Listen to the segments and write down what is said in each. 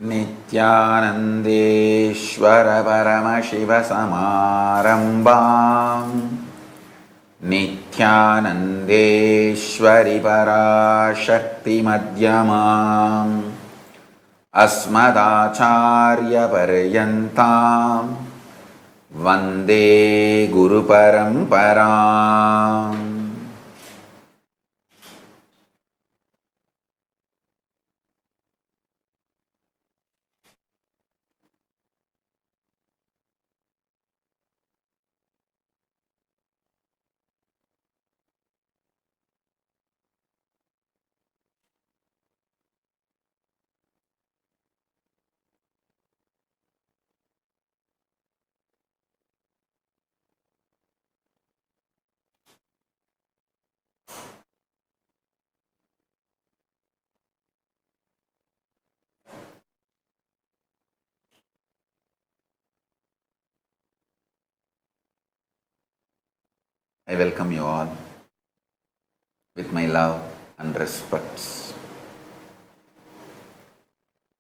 नित्यानन्देश्वर परमशिवसमारम्भाम् नित्यानन्देश्वरि पराशक्तिमध्यमाम् अस्मदाचार्यपर्यन्ताम् वन्दे गुरुपरम्पराम्। I welcome you all with my love and respects.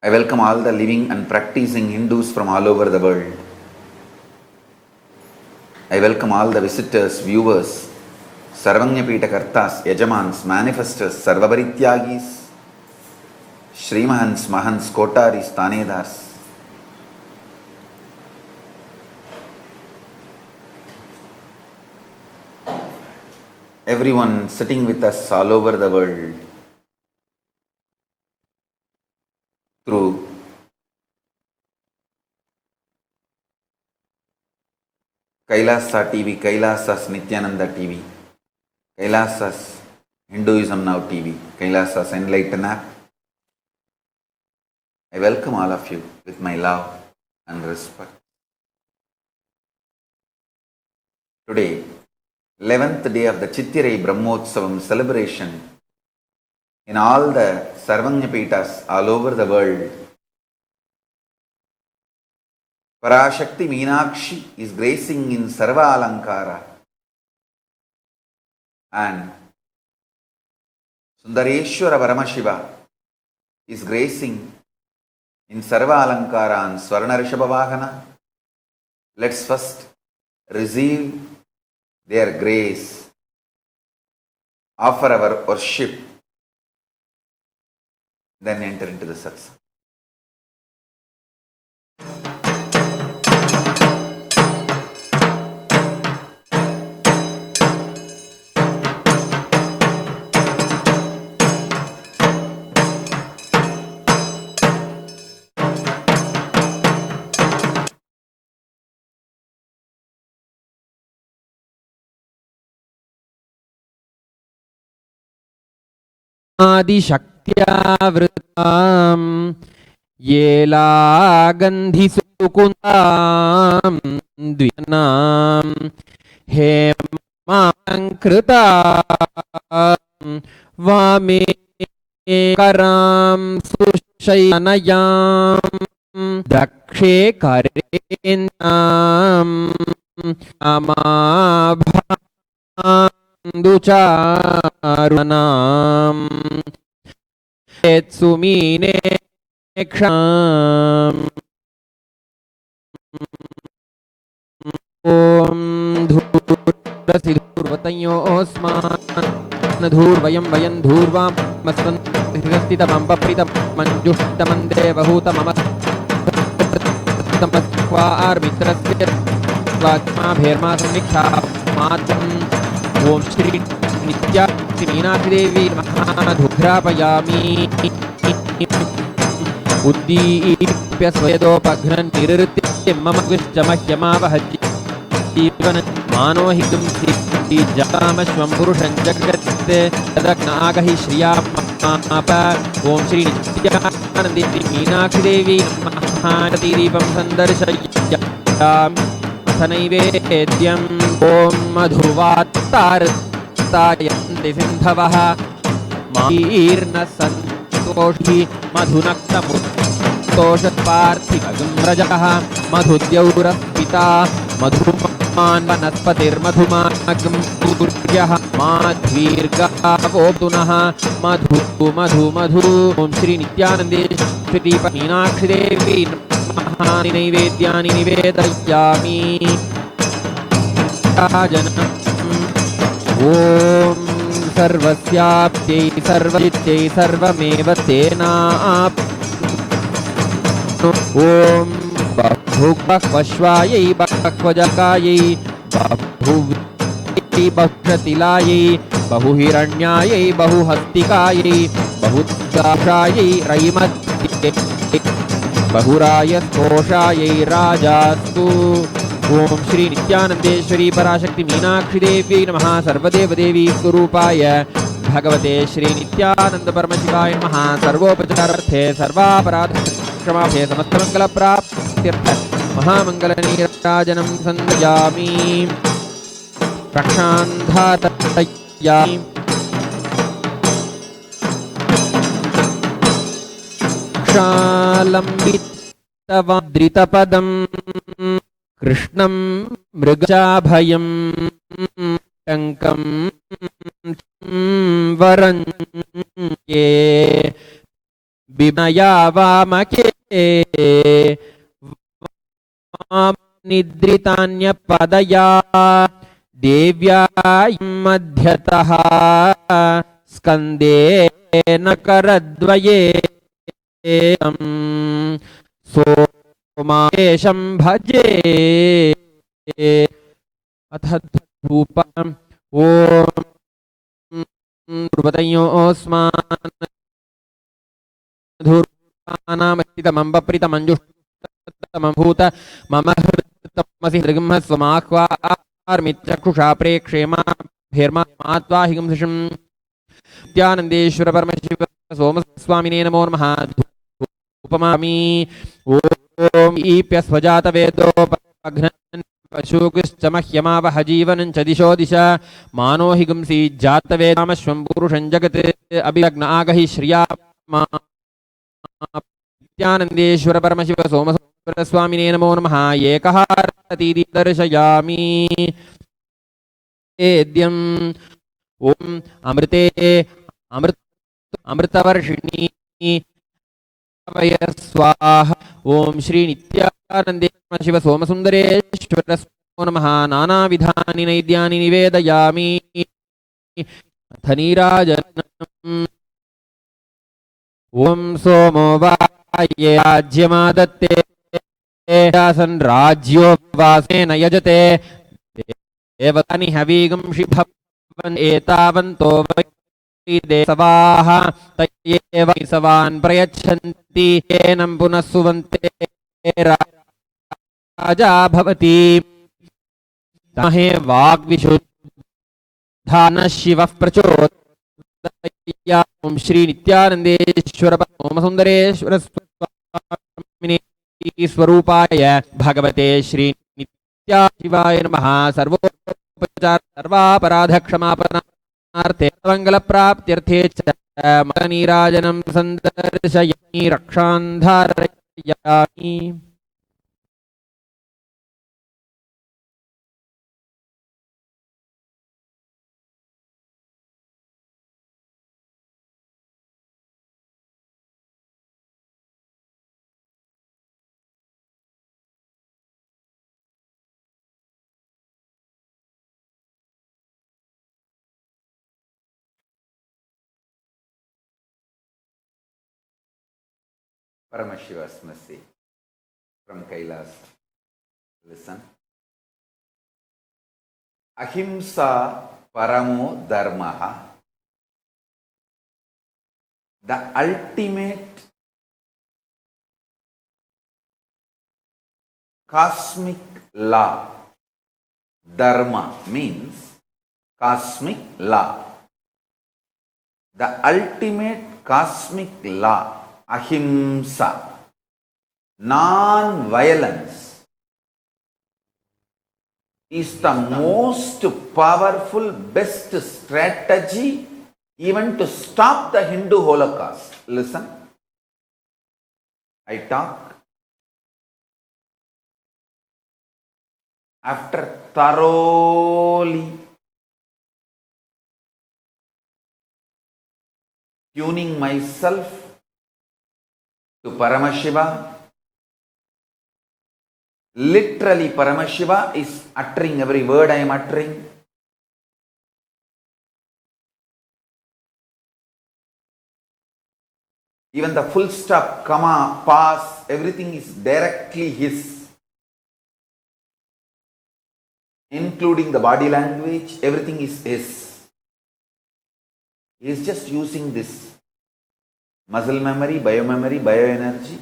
I welcome all the living and practicing Hindus from all over the world. I welcome all the visitors, viewers, Sarvanyapita Kartas, Yajamans, Manifestors, Sarvabarityagis, Shrimahans, Mahans, Kotaris, Tanedars. Everyone sitting with us all over the world through Kailasa TV, Kailasas Nityananda TV, Kailasas Hinduism Now TV, Kailasas Enlighten app. I welcome all of you with my love and respect. Today, 11th day of the Chittirai Brahmotsavam celebration in all the Sarvanyapitas all over the world. Parashakti Meenakshi is gracing in Sarva Alankara and Sundareshwara Paramashiva is gracing in Sarva Alankara and Swarna Rishabha Vahana. Let's first receive their grace, offer our worship, then enter into the satsang. आदिशक्त्यावृतां येलागन्धिसुकुन्दां द्विनां हेमालङ्कृतां वामे करां सुशयनयां दक्षे करेन्द्रां अमाभां दुचारुणां सुमीने क्षाम् ॐ धूर्वतयोऽस्मान् धूर्वयं वयं धूर्वां मस्वन्स्थितमं पप्रितमञ्जुष्टमं देवहूतममस्त्वार्मित्रस्य स्वात्माभेर्मा समीक्षा मातम् ॐ श्री नित्यामीनाक्षिदेवी महाधुघ्रापयामि उद्दीप्य स्वयदोपघ्नन् निरृत्य मम विश्चमह्यमावहजीवन मानोहितुं जगामश्वं पुरुषं जगत्ते तदग्नागहि श्रियामाप ॐ श्री नित्यानन्देवी मीनाक्षिदेवी महारतिदीपं सन्दर्शयामि नैवेद्यम् ॐ मधुवात्तारयन्ति सिन्धवः मार्नसन्तोषी मधुनक्तमुत्तोषपार्थिवगं रजः मधुद्यौरः पिता मान् वनस्पतिर्मधुमागं सूर्यः माध्वीर्गावो नः मधु मधु मधु ॐ श्री नित्यानन्देश्वरी मीनाक्षी देवी नमः नैवेद्यानि निवेदयामि राजनम् ॐ सर्वस्याप्त्यै सर्वजित्यै सर्वमेव तेनाप्नोतु ॐ बहुबह्वश्वायै बह्वजकायै बहुव्यै बहुप्रतिलायै बहुहिरण्यायै बहुहस्तिकायै बहुदाक्षायै रैमत्यै बहुरायस्कोशायै राजास्तु ओम श्री नित्यानंदेश्वरी पराशक्ति मीनाक्षी देवी नमः सर्वदेवदेवी स्वरूपाय भगवते श्री नित्यानंद परमशिवाय नमः सर्वोपचारार्थे सर्वापराध क्षमापणे समस्तमंगल प्राप्त्यर्थ महामंगल नीराजनं संध्यामि रक्षान्धारयामि क्षालम्बितवद्रितपदम् कृष्णं मृगजाभयं टङ्कं वरञ्चे विमया वामके निद्रितान्यपदया देव्या मध्यतः स्कन्देन करद्वये सोमाशं भजे अथ धूपम् ॐ ध्रुवतयोऽस्मान् धूर्वानामस्तितमम्बप्रितमञ्जुष्टतमं भूत मम हृतमसि हृगम्हस्वमाह्वार्मिचक्षुषा प्रेक्षेमा भेर्मात्वाहिगं शिशं नित्यानन्देश्वर परमशिव सोमस्वामिने नमो नमः उपमामि ॐ ईप्यस्वजातवेदोपघ्नन् पशुकृश्च मह्यमावह जीवनं च दिशो दिश मानो हि गुंसि जातवेदामश्वं पुरुषं जगत् अभिलग्न आगहि श्रिया नित्यानन्देश्वर परमशिव सोमस्वामिने नमो नमः एकः रतीति दर्शयामि एद्यम् ॐ अमृते अमृतवर्षिणी स्वाहा ओम श्री नित्यानंदे शिव सोमसुंदरेश्वर नमः नानाविधानि नैद्यानि निवेदयामि अथ नीराजनम् ओम सोमो वाये राज्यमादत्ते आसन् राज्यो वासेन यजते देवतानि हवीगं शिभवन् एतावन्तो देसवाः तयेव सवान् प्रयच्छन्ति एनं पुनः सुवन्ते राजा भवति तमहे वाग्विशुद्धानः शिवः प्रचोदयात् ॐ श्री नित्यानन्देश्वर सोमसुन्दरेश्वर स्वामिने स्वरूपाय भगवते श्री नित्याशिवाय नमः सर्वोपचार सर्वापराधक्षमापणार्थे मङ्गलप्राप्त्यर्थे च मकनीराजनं सन्दर्शयामि रक्षान्धारयामि Paramashiva Smriti from Kailas. Listen. Ahimsa Paramo Dharmaha. The ultimate cosmic law. Dharma means cosmic law. The ultimate cosmic law. Ahimsa, non-violence, is the most powerful, best strategy even to stop the Hindu Holocaust. Listen, I talk after thoroughly tuning myself to Paramashiva. Literally, Paramashiva is uttering every word I am uttering. Even the full stop, comma, pass, everything is directly His. Including the body language, everything is His. He is just using this muscle memory, bioenergy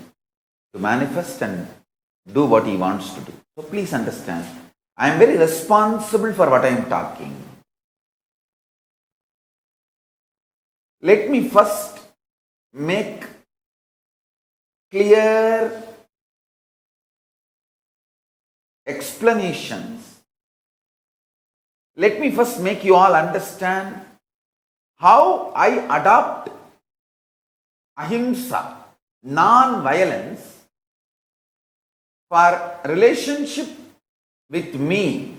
to manifest and do what He wants to do. So please understand, I am very responsible for what I am talking. Let me first make clear explanations. Let me first make you all understand how I adopt ahimsa, non-violence, for relationship with me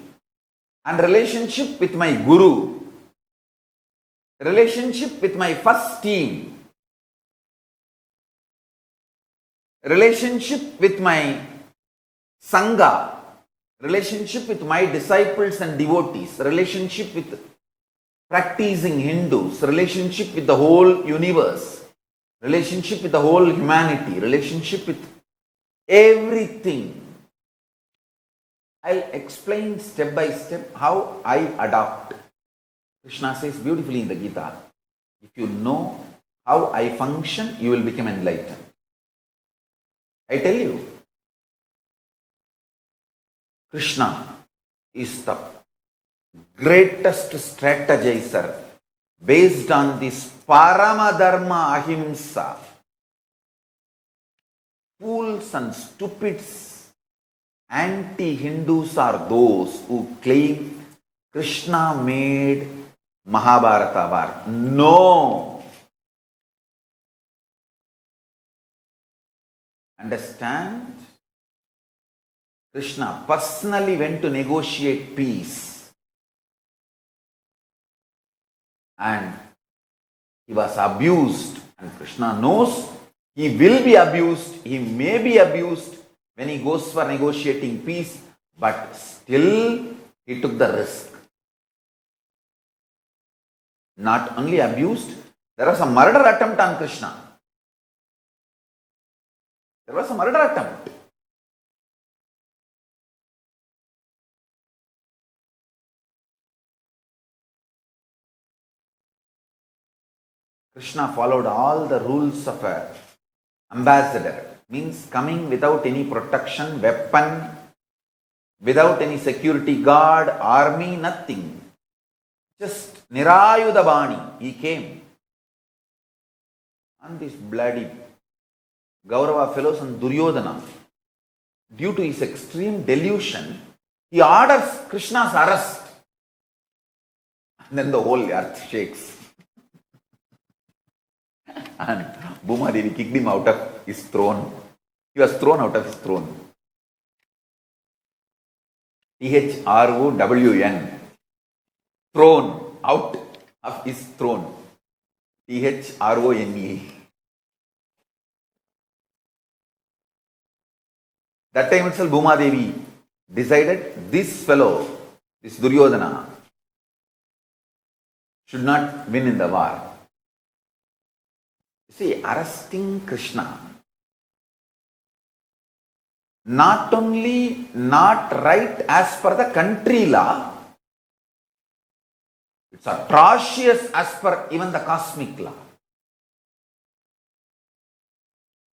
and relationship with my guru, relationship with my first team, relationship with my sangha, relationship with my disciples and devotees, relationship with practicing Hindus, relationship with the whole universe, relationship with the whole humanity, relationship with everything. I'll explain step by step how I adopt. Krishna says beautifully in the Gita, if you know how I function, you will become enlightened. I tell you, Krishna is the greatest strategizer based on this Paramadharma Ahimsa. Fools and stupids, anti-Hindus are those who claim Krishna made Mahabharata war. No! Understand? Krishna personally went to negotiate peace. And he was abused. And Krishna knows he will be abused, he may be abused when he goes for negotiating peace, but still he took the risk. Not only abused, there was a murder attempt on Krishna. There was a murder attempt. Krishna followed all the rules of an ambassador, means coming without any protection, weapon, without any security guard, army, nothing. Just Nirayudhabani, he came. And these bloody Gaurava fellows and Duryodhana, due to his extreme delusion, he orders Krishna's arrest. And then the whole earth shakes. And Bhuma Devi kicked him out of his throne. He was thrown out of his throne. THROWN. Thrown out of his throne. THRONE. That time itself Bhuma Devi decided this fellow, this Duryodhana, should not win in the war. See, arresting Krishna, not only not right as per the country law, it's atrocious as per even the cosmic law.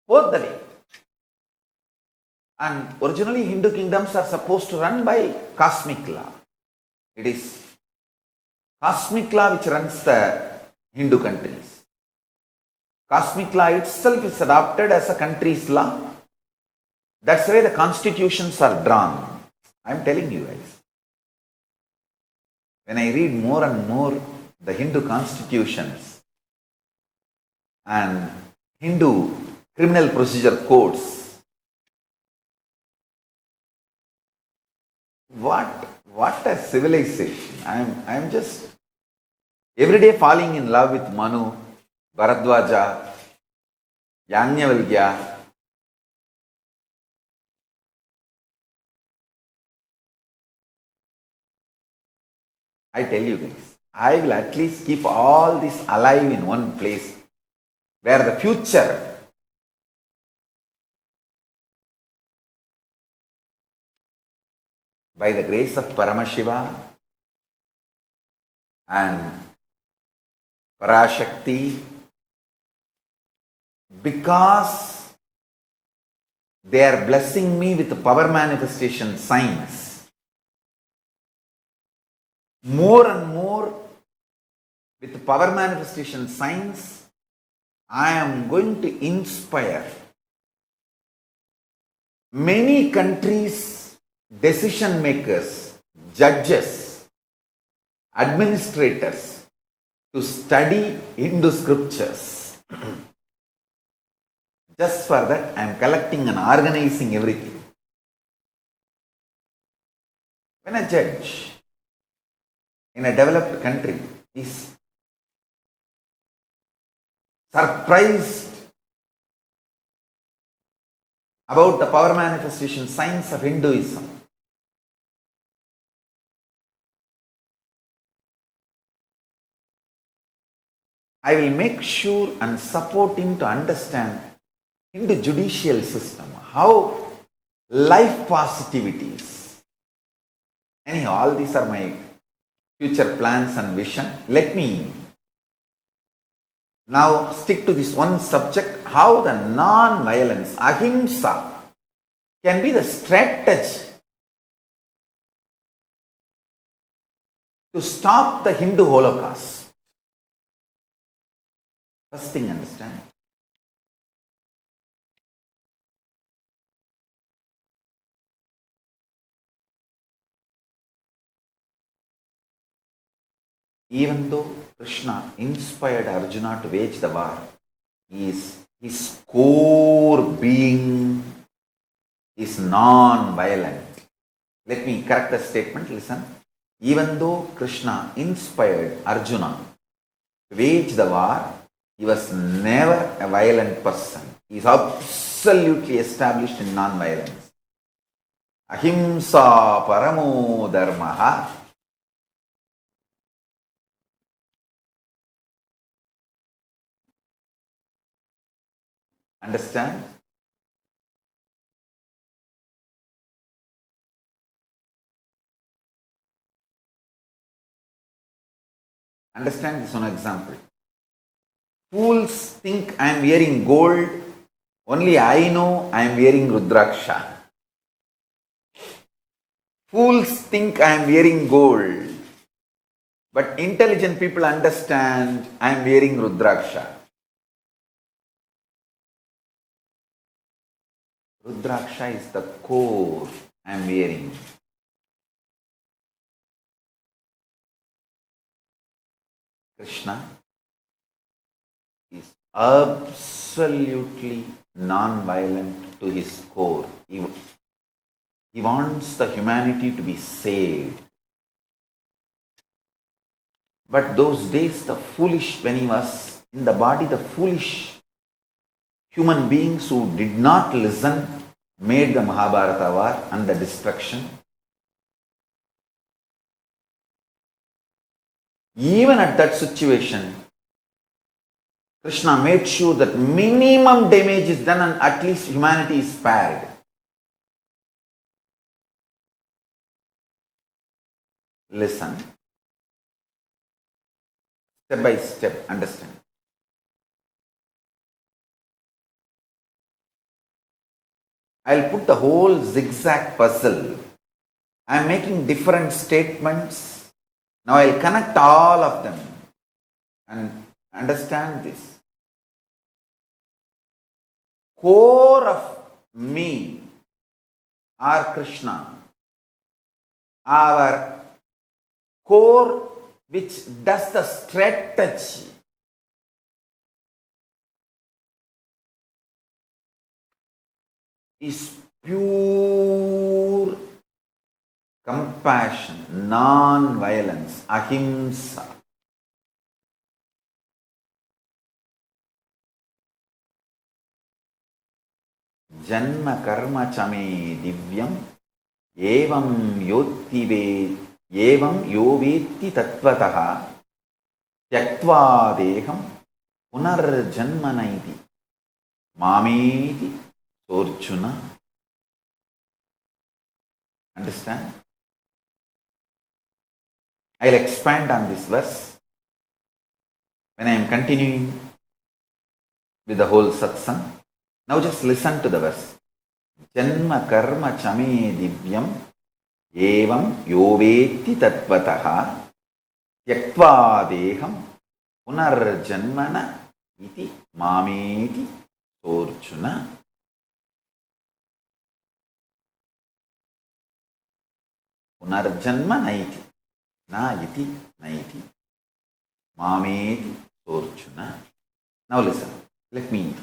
Both the way. And originally Hindu kingdoms are supposed to run by cosmic law. It is cosmic law which runs the Hindu countries. Cosmic law itself is adopted as a country's law. That's why the constitutions are drawn. I'm telling you guys. When I read more and more the Hindu constitutions and Hindu criminal procedure codes, what What a civilization. I'm just every day falling in love with Manu, Bharadwaja, Yajnavalkya. I tell you guys, I will at least keep all this alive in one place where the future by the grace of Paramashiva and Parashakti, because they are blessing me with power manifestation signs. More and more with power manifestation signs, I am going to inspire many countries, decision makers, judges, administrators to study Hindu scriptures. Just for that, I am collecting and organizing everything. When a judge in a developed country is surprised about the power manifestation signs of Hinduism, I will make sure and support him to understand Hindu judicial system, how life positivities. Anyhow, all these are my future plans and vision. Let me now stick to this one subject, how the non-violence, ahimsa, can be the strategy to stop the Hindu Holocaust. First thing, understand. Even though Krishna inspired Arjuna to wage the war, his core being is non-violent. Let me correct the statement, listen. Even though Krishna inspired Arjuna to wage the war, he was never a violent person. He is absolutely established in non-violence. Ahimsa paramo dharmaha. Understand? Understand this one example. Fools think I am wearing gold. Only I know I am wearing Rudraksha. Fools think I am wearing gold. But intelligent people understand I am wearing Rudraksha. Rudraksha is the core I am wearing. Krishna is absolutely non-violent to his core. He wants the humanity to be saved. But those days, the foolish, when he was in the body, the foolish human beings who did not listen made the Mahabharata war and the destruction. Even at that situation, Krishna made sure that minimum damage is done and at least humanity is spared. Listen. Step by step, understand. I'll put the whole zigzag puzzle. I'm making different statements. Now I'll connect all of them and understand this. Core of me are Krishna. Our core which does the strategy is pure compassion, non-violence, ahimsa. Janma karma chame divyam evam yovetti tattvataha tyaktva deham punarjanmanaiti mameti sorjuna. Understand? I'll expand on this verse when I am continuing with the whole satsang. Now just listen to the verse. Janma karma chame divyam evam yovetti tattvataha tyaktva deham punarjanmana iti mameti sorjuna. Punarjanma naiti. Na iti naiti. Mameti sorjuna. Now listen. Let me.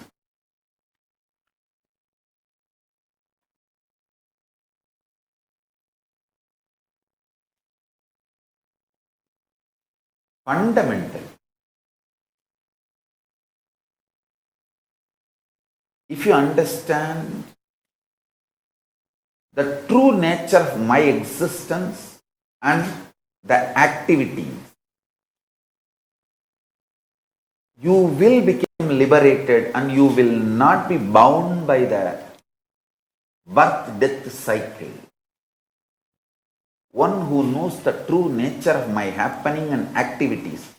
Fundamental. If you understand the true nature of my existence and the activities, you will become liberated and you will not be bound by the birth-death cycle. One who knows the true nature of my happening and activities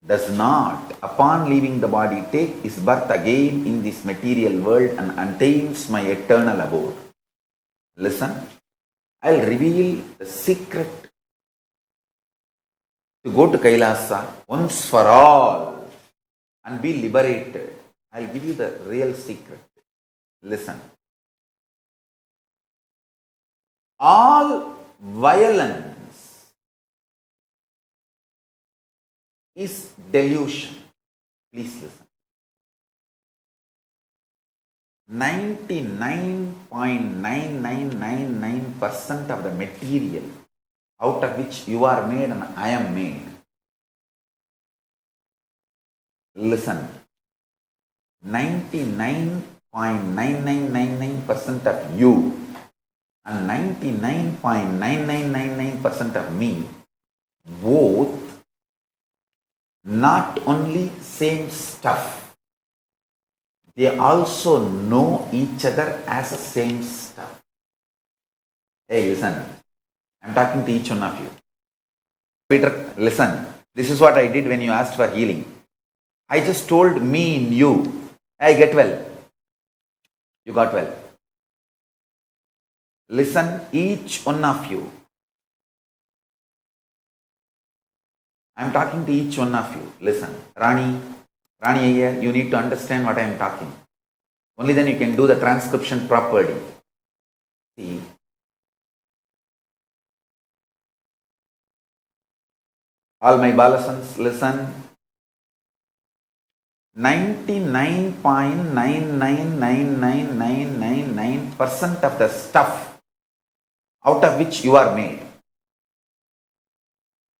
does not, upon leaving the body, take his birth again in this material world and attains my eternal abode. Listen, I'll reveal the secret to go to Kailasa once for all and be liberated. I'll give you the real secret. Listen. All violence is delusion. Please listen. 99.9999% of the material out of which you are made and I am made. Listen. 99.9999% of you and 99.9999% of me, both not only same stuff, they also know each other as same stuff. Hey, listen, I'm talking to each one of you. Peter, listen, this is what I did when you asked for healing. I just told me in you, I get well. You got well. Listen, each one of you. I am talking to each one of you. Listen, Rani Iyer, you need to understand what I am talking. Only then you can do the transcription properly. See, all my Balasans, listen. 99.999999% of the stuff out of which you are made,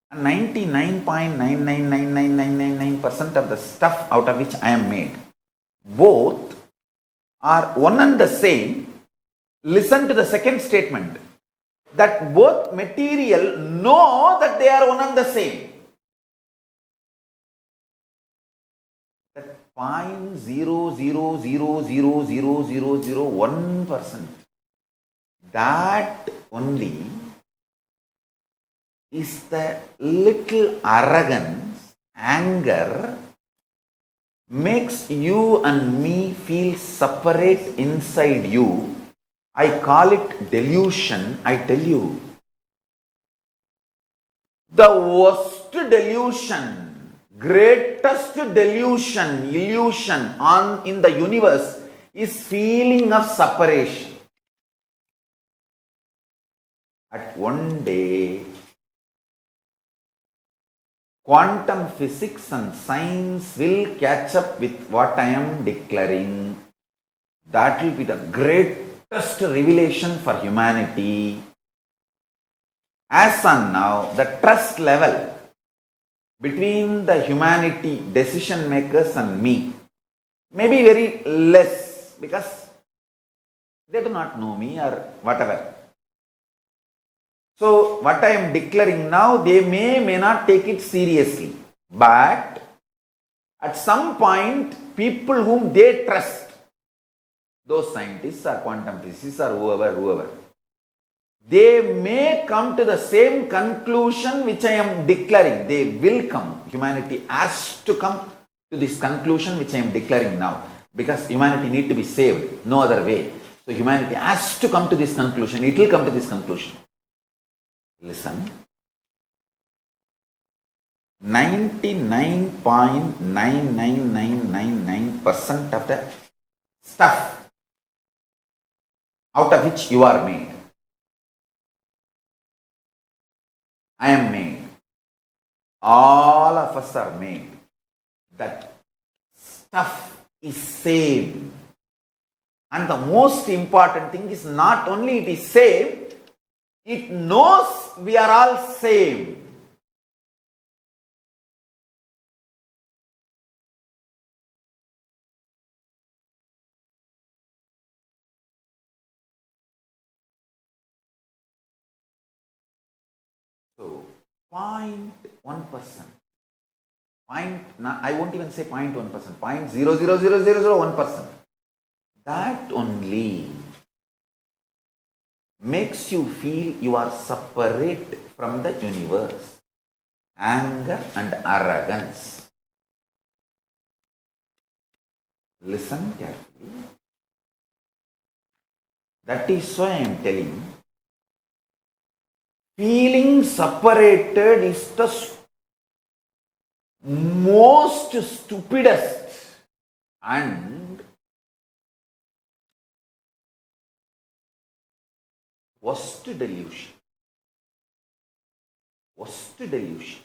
and 99.999999% of the stuff out of which I am made, both are one and the same. Listen to the second statement, that both material know that they are one and the same. That 0.00000001%, that only is the little arrogance, anger, makes you and me feel separate inside you. I call it delusion. I tell you, the worst delusion, greatest delusion, illusion in the universe is feeling of separation. At one day, quantum physics and science will catch up with what I am declaring. That will be the greatest greatest revelation for humanity. As on now, the trust level between the humanity decision makers and me may be very less because they do not know me or whatever. So what I am declaring now, they may not take it seriously. But at some point, people whom they trust, those scientists or quantum physicists or whoever, they may come to the same conclusion which I am declaring. They will come. Humanity has to come to this conclusion which I am declaring now. Because humanity need to be saved. No other way. So humanity has to come to this conclusion. It will come to this conclusion. Listen. 99.99999% of the stuff out of which you are made, I am made. All of us are made. That stuff is saved. And the most important thing is not only it is saved, it knows we are all saved. So 0.1%. I won't even say 0.1%, 0.00001%. That only makes you feel you are separate from the universe. Anger and arrogance. Listen carefully. That is why I am telling, feeling separated is the most stupidest and worst delusion. Worst delusion.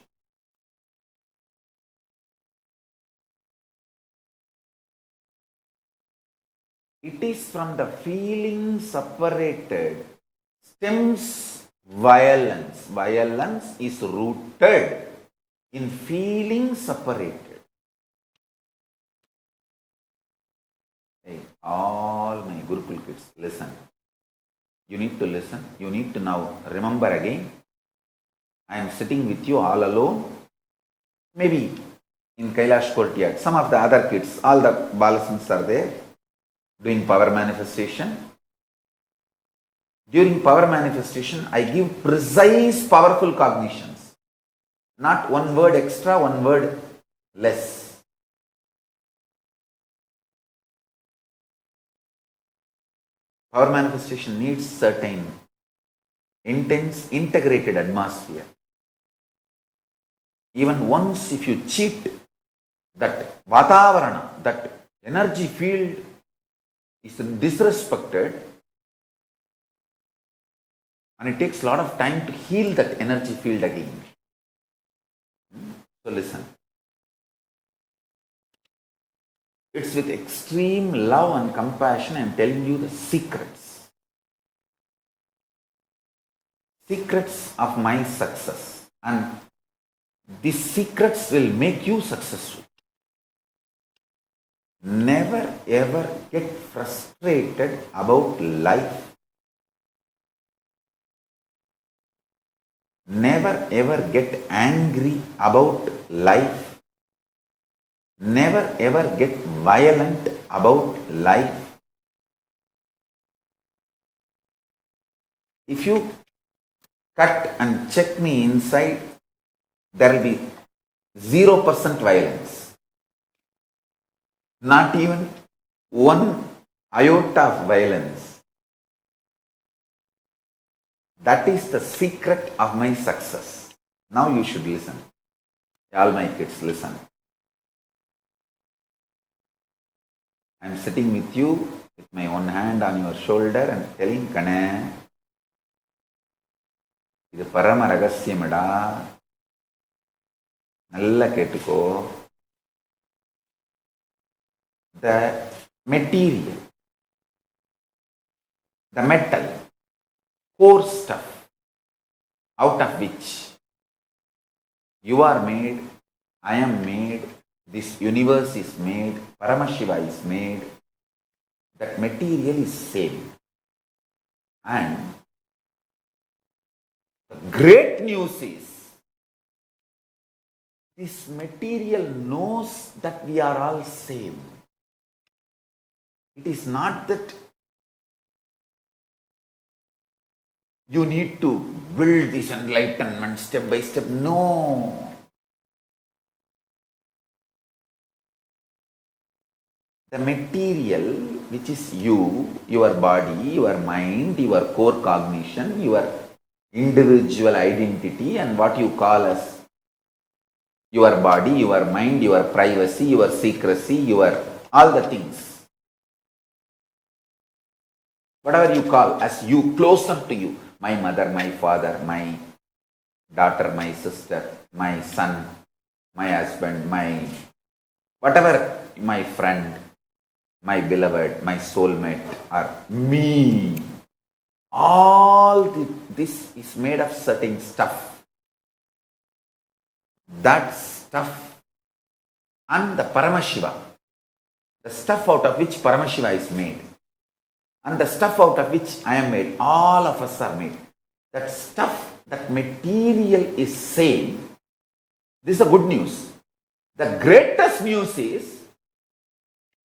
It is from the feeling separated stems violence. Violence is rooted in feeling separated. Hey, all my Gurukul kids, listen. You need to listen. You need to now remember again. I am sitting with you all alone. Maybe in Kailash courtyard. Some of the other kids, all the Balasans are there doing power manifestation. During power manifestation, I give precise, powerful cognitions. Not one word extra, one word less. Power manifestation needs certain intense, integrated atmosphere. Even once if you cheat that Vatavarana, that energy field is disrespected, and it takes a lot of time to heal that energy field again. So listen. It's with extreme love and compassion I am telling you the secrets. Secrets of my success. And these secrets will make you successful. Never ever get frustrated about life. Never ever get angry about life. Never ever get violent about life. If you cut and check me inside, there will be 0% violence. Not even one iota of violence. That is the secret of my success. Now you should listen. All my kids, listen. I am sitting with you with my one hand on your shoulder and telling, Kana, இது பரம ரகசியமடா, நல்லா கேட்டுக்கோ. The material the metal, core stuff out of which you are made, I am made, this universe is made, Paramashiva is made, that material is same. And the great news is, this material knows that we are all same. It is not that you need to build this enlightenment step by step. No. The material, which is you, your body, your mind, your core cognition, your individual identity, and what you call as your body, your mind, your privacy, your secrecy, your all the things. Whatever you call as you, close up to you. My mother, my father, my daughter, my sister, my son, my husband, my whatever, my friend, my beloved, my soulmate, or me. This is made of certain stuff. That stuff and the Paramashiva, the stuff out of which Paramashiva is made, and the stuff out of which I am made, all of us are made. That stuff, that material is same. This is the good news. The greatest news is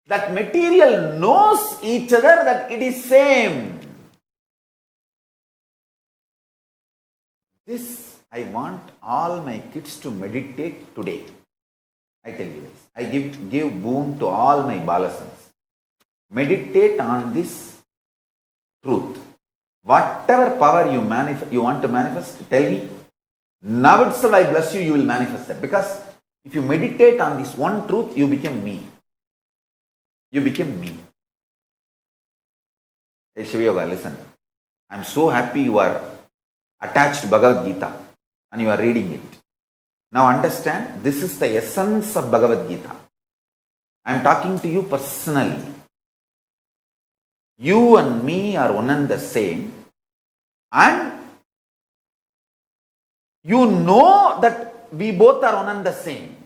that material knows each other that it is same. This I want all my kids to meditate today. I tell you this. I give boon to all my balasans. Meditate on this truth. Whatever power you want to manifest, tell me. Now itself I bless you, you will manifest that. Because if you meditate on this one truth, you become me. You became me. Hey Shiva Yoga, listen. I am so happy you are attached to Bhagavad Gita and you are reading it. Now understand, this is the essence of Bhagavad Gita. I am talking to you personally. You and me are one and the same, and you know that we both are one and the same.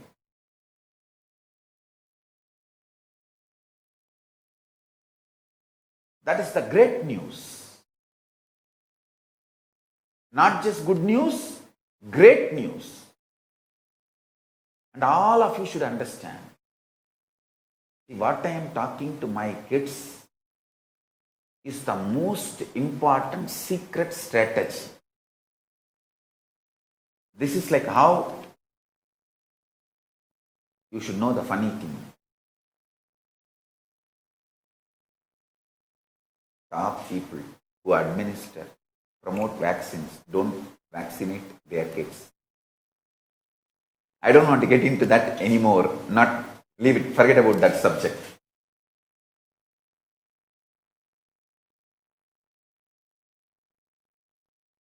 That is the great news. Not just good news, great news. And all of you should understand. See, what I am talking to my kids is the most important secret strategy. This is like how you should know the funny thing. Top people who administer, promote vaccines, don't vaccinate their kids. I don't want to get into that anymore. Not leave it, forget about that subject.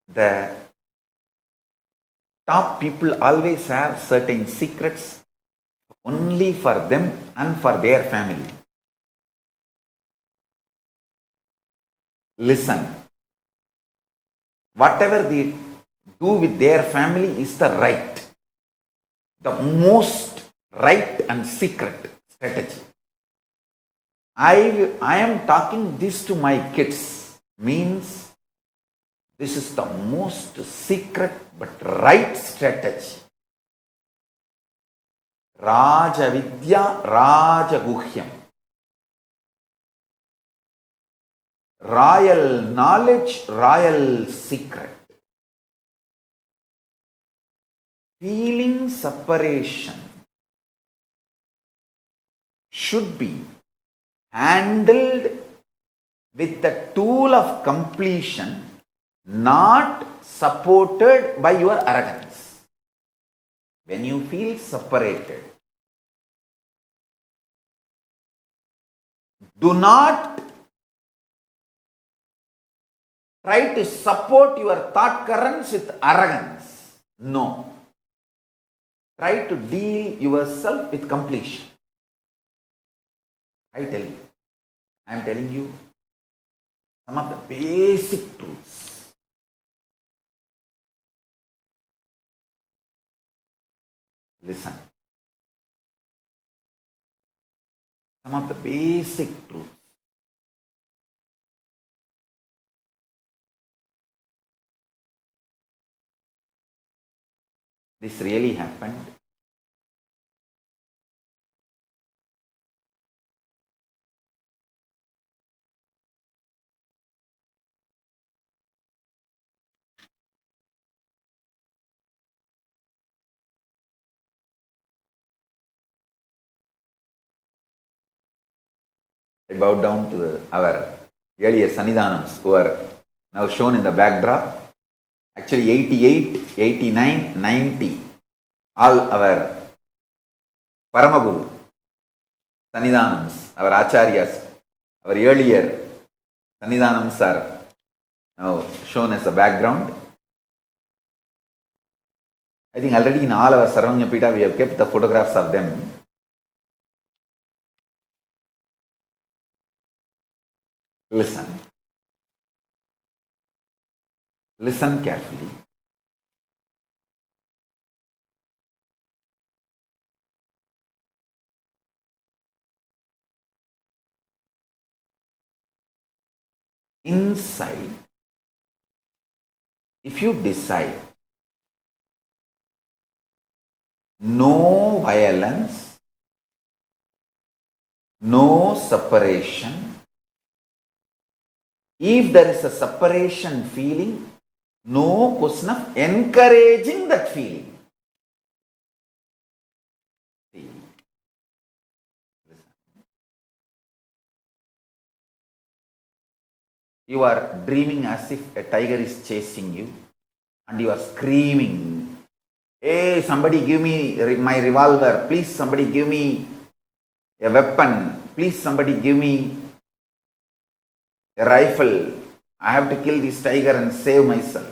The top people always have certain secrets only for them and for their family. Listen. Whatever they do with their family is the right. The most right and secret strategy. I am talking this to my kids, means this is the most secret but right strategy. Raja Vidya, Raja Guhyam. Royal knowledge, royal secret. Feeling separation should be handled with the tool of completion, not supported by your arrogance. When you feel separated, do not try to support your thought currents with arrogance. No. Try to deal yourself with completion. I tell you. I am telling you. Some of the basic truths. Listen. Some of the basic truths. This really happened. I bow down to our earlier Sannidhanams who are now shown in the backdrop. Actually 88, 89, 90. All our Paramaguru, Sannidhanams, our Acharyas, our earlier Sannidhanams are now shown as a background. I think already in all our Sarvanyapita we have kept the photographs of them. Listen. Listen carefully. Inside, if you decide no violence, no separation, if there is a separation feeling, no question of encouraging that feeling. See. You are dreaming as if a tiger is chasing you and you are screaming, hey, somebody give me my revolver, please somebody give me a weapon, please somebody give me a rifle, I have to kill this tiger and save myself.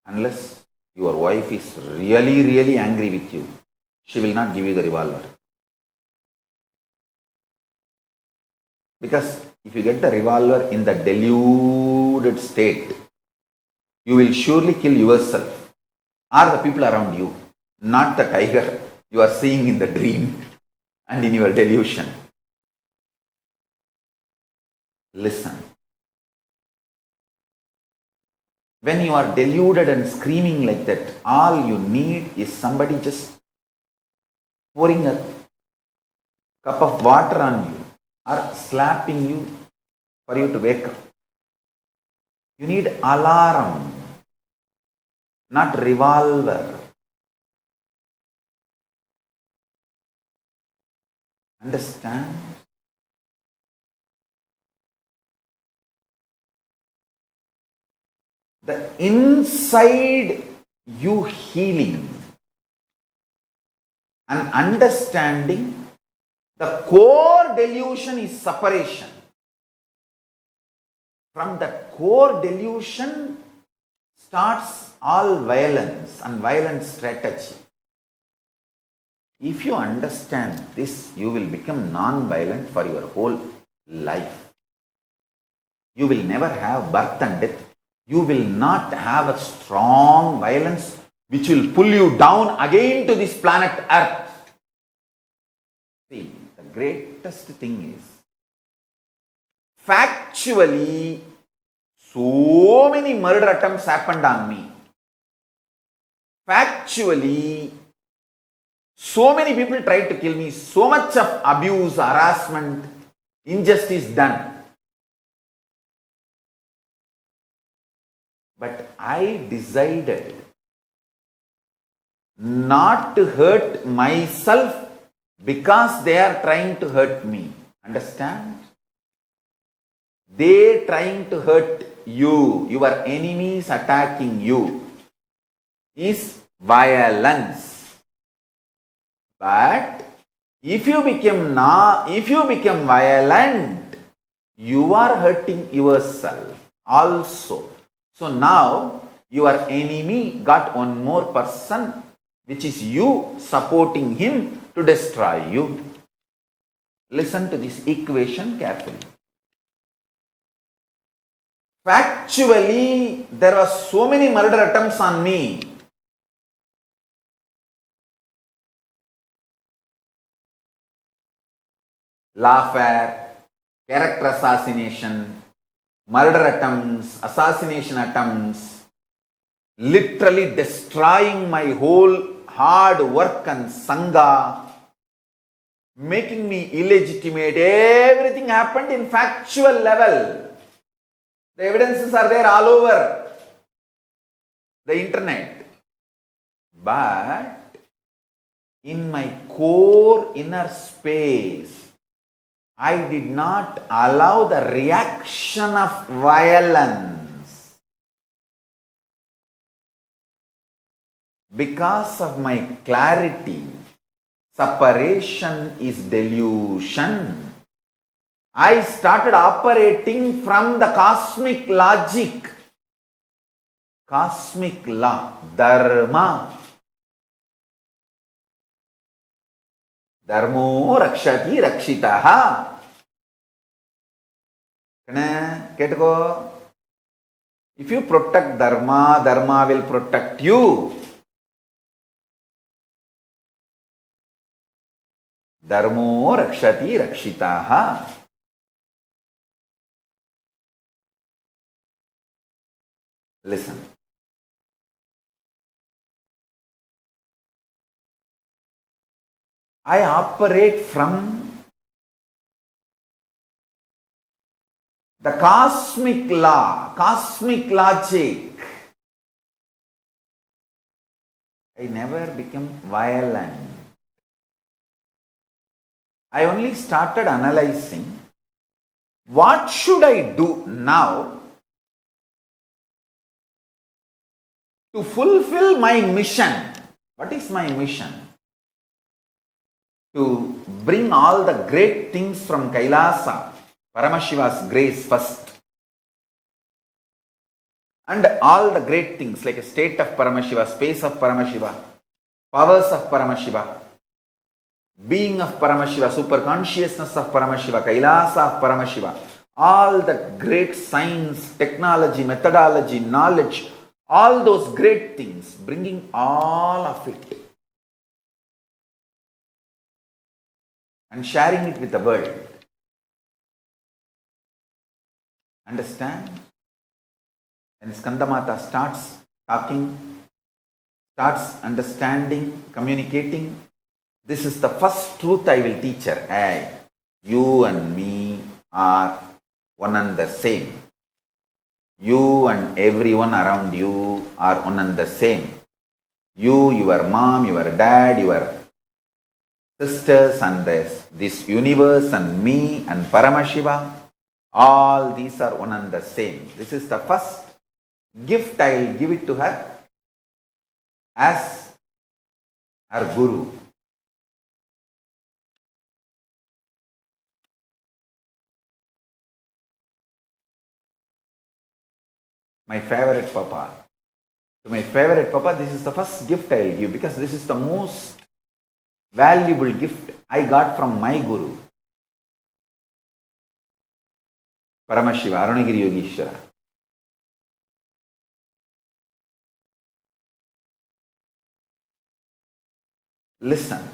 Unless your wife is really, really angry with you, she will not give you the revolver. Because if you get the revolver in the deluded state, you will surely kill yourself or the people around you, not the tiger you are seeing in the dream and in your delusion. Listen. When you are deluded and screaming like that, all you need is somebody just pouring a cup of water on you or slapping you for you to wake up. You need alarm, not revolver. Understand? The inside you healing and understanding the core delusion is separation. From that core delusion starts all violence and violent strategy. If you understand this, you will become non-violent for your whole life. You will never have birth and death. You will not have a strong violence which will pull you down again to this planet Earth. See, the greatest thing is, factually, so many murder attempts happened on me. Factually, so many people tried to kill me, so much of abuse, harassment, injustice done. But I decided not to hurt myself because they are trying to hurt me. Understand? They trying to hurt you, your enemies attacking you, is violence. But if you become violent, you are hurting yourself also. So now your enemy got one more person, which is you supporting him to destroy you. Listen to this equation carefully. Factually, there are so many murder attempts on me. Lawfare, character assassination, murder attempts, assassination attempts, literally destroying my whole hard work and sangha, making me illegitimate. Everything happened in factual level. The evidences are there all over the internet. But in my core inner space, I did not allow the reaction of violence. Because of my clarity, separation is delusion. I started operating from the cosmic logic, cosmic law, dharma. Dharmo rakshati rakshitaha. Ketko. If you protect dharma, dharma will protect you. Dharmo rakshati rakshitaha. Listen. I operate from the cosmic law, cosmic logic. I never became violent. I only started analyzing what should I do now to fulfill my mission. What is my mission? To bring all the great things from Kailasa, Paramashiva's grace first. And all the great things like a state of Paramashiva, space of Paramashiva, powers of Paramashiva, being of Paramashiva, super consciousness of Paramashiva, Kailasa of Paramashiva, all the great science, technology, methodology, knowledge, all those great things, bringing all of it and sharing it with the world. Understand? When Skandamata starts talking, starts understanding, communicating, this is the first truth I will teach her. Hey, you and me are one and the same. You and everyone around you are one and the same. You, your mom, your dad, your sisters and this universe and me and Paramashiva, all these are one and the same. This is the first gift I will give it to her as her guru. My favorite Papa. To my favorite Papa, this is the first gift I will give because this is the most valuable gift I got from my Guru, Paramashiva, Arunagiri Yogeshwara. Listen.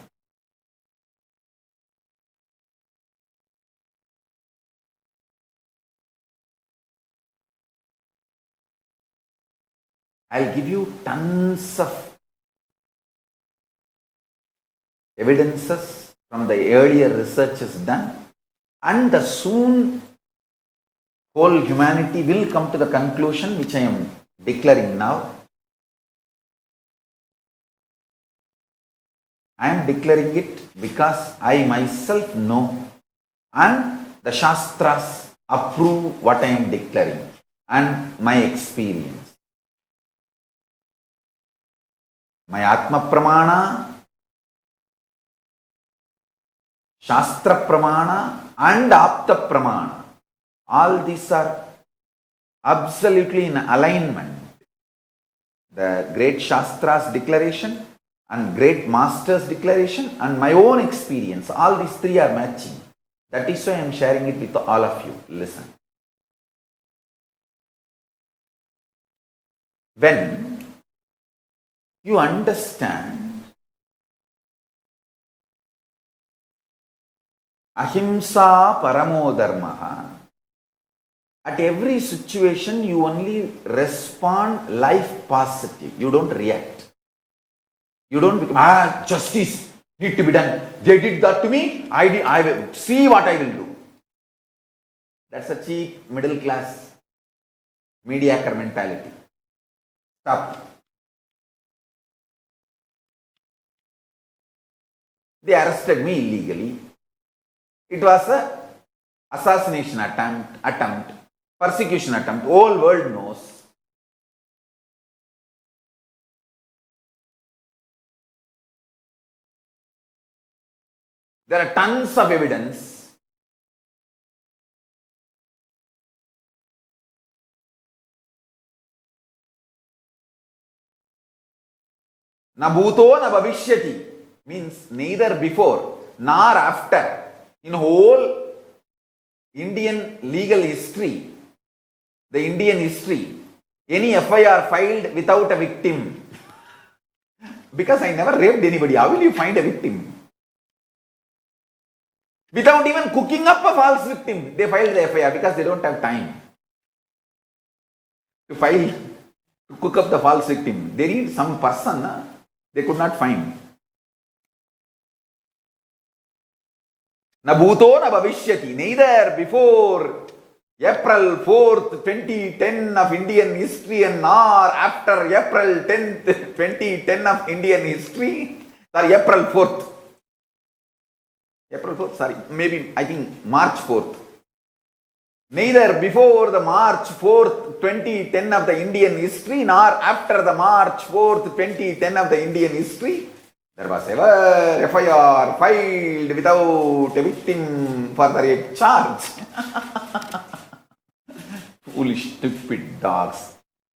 I'll give you tons of evidences from the earlier researches done, and soon whole humanity will come to the conclusion which I am declaring now. I am declaring it because I myself know and the Shastras approve what I am declaring and my experience. My Atma Pramana, Shastra Pramana and Apta Pramana, all these are absolutely in alignment. The great Shastra's declaration and great master's declaration and my own experience. All these three are matching. That is why I am sharing it with all of you. Listen. When you understand ahimsa paramo dharma, at every situation you only respond life positive. You don't react. You don't become, justice need to be done. They did that to me. I will see what I will do. That's a cheap middle class mediocre mentality. Stop. They arrested me illegally. It was a assassination attempt, persecution attempt. Whole world knows. There are tons of evidence. Na bhuto na bhavishyati means neither before nor after. In whole Indian legal history, the Indian history, any FIR filed without a victim. Because I never raped anybody, how will you find a victim? Without even cooking up a false victim, they filed the FIR because they don't have time to cook up the false victim. They need some person they could not find. Na bhuto na bhavishyati, neither before April 4th, 2010 of Indian history and nor after April 10th, 2010 of Indian history, sorry, April 4th. April 4th, sorry, maybe I think March 4th. Neither before the March 4th, 2010 of the Indian history nor after the March 4th, 2010 of the Indian history, there was ever FIR filed without a victim for the rape charge. Foolish, stupid dogs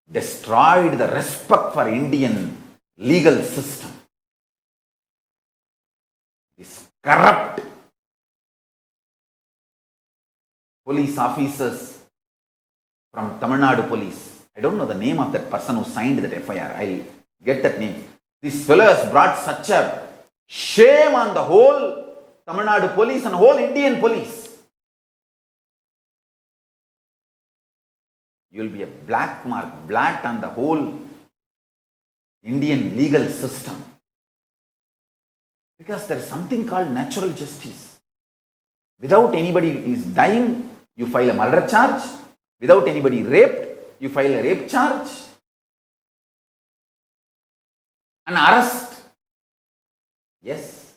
destroyed the respect for Indian legal system. This corrupt police officers from Tamil Nadu police. I don't know the name of that person who signed that FIR. I'll get that name. This fellow has brought such a shame on the whole Tamil Nadu police and whole Indian police. You will be a black mark, blot on the whole Indian legal system. Because there is something called natural justice. Without anybody is dying, you file a murder charge. Without anybody raped, you file a rape charge. An arrest. Yes.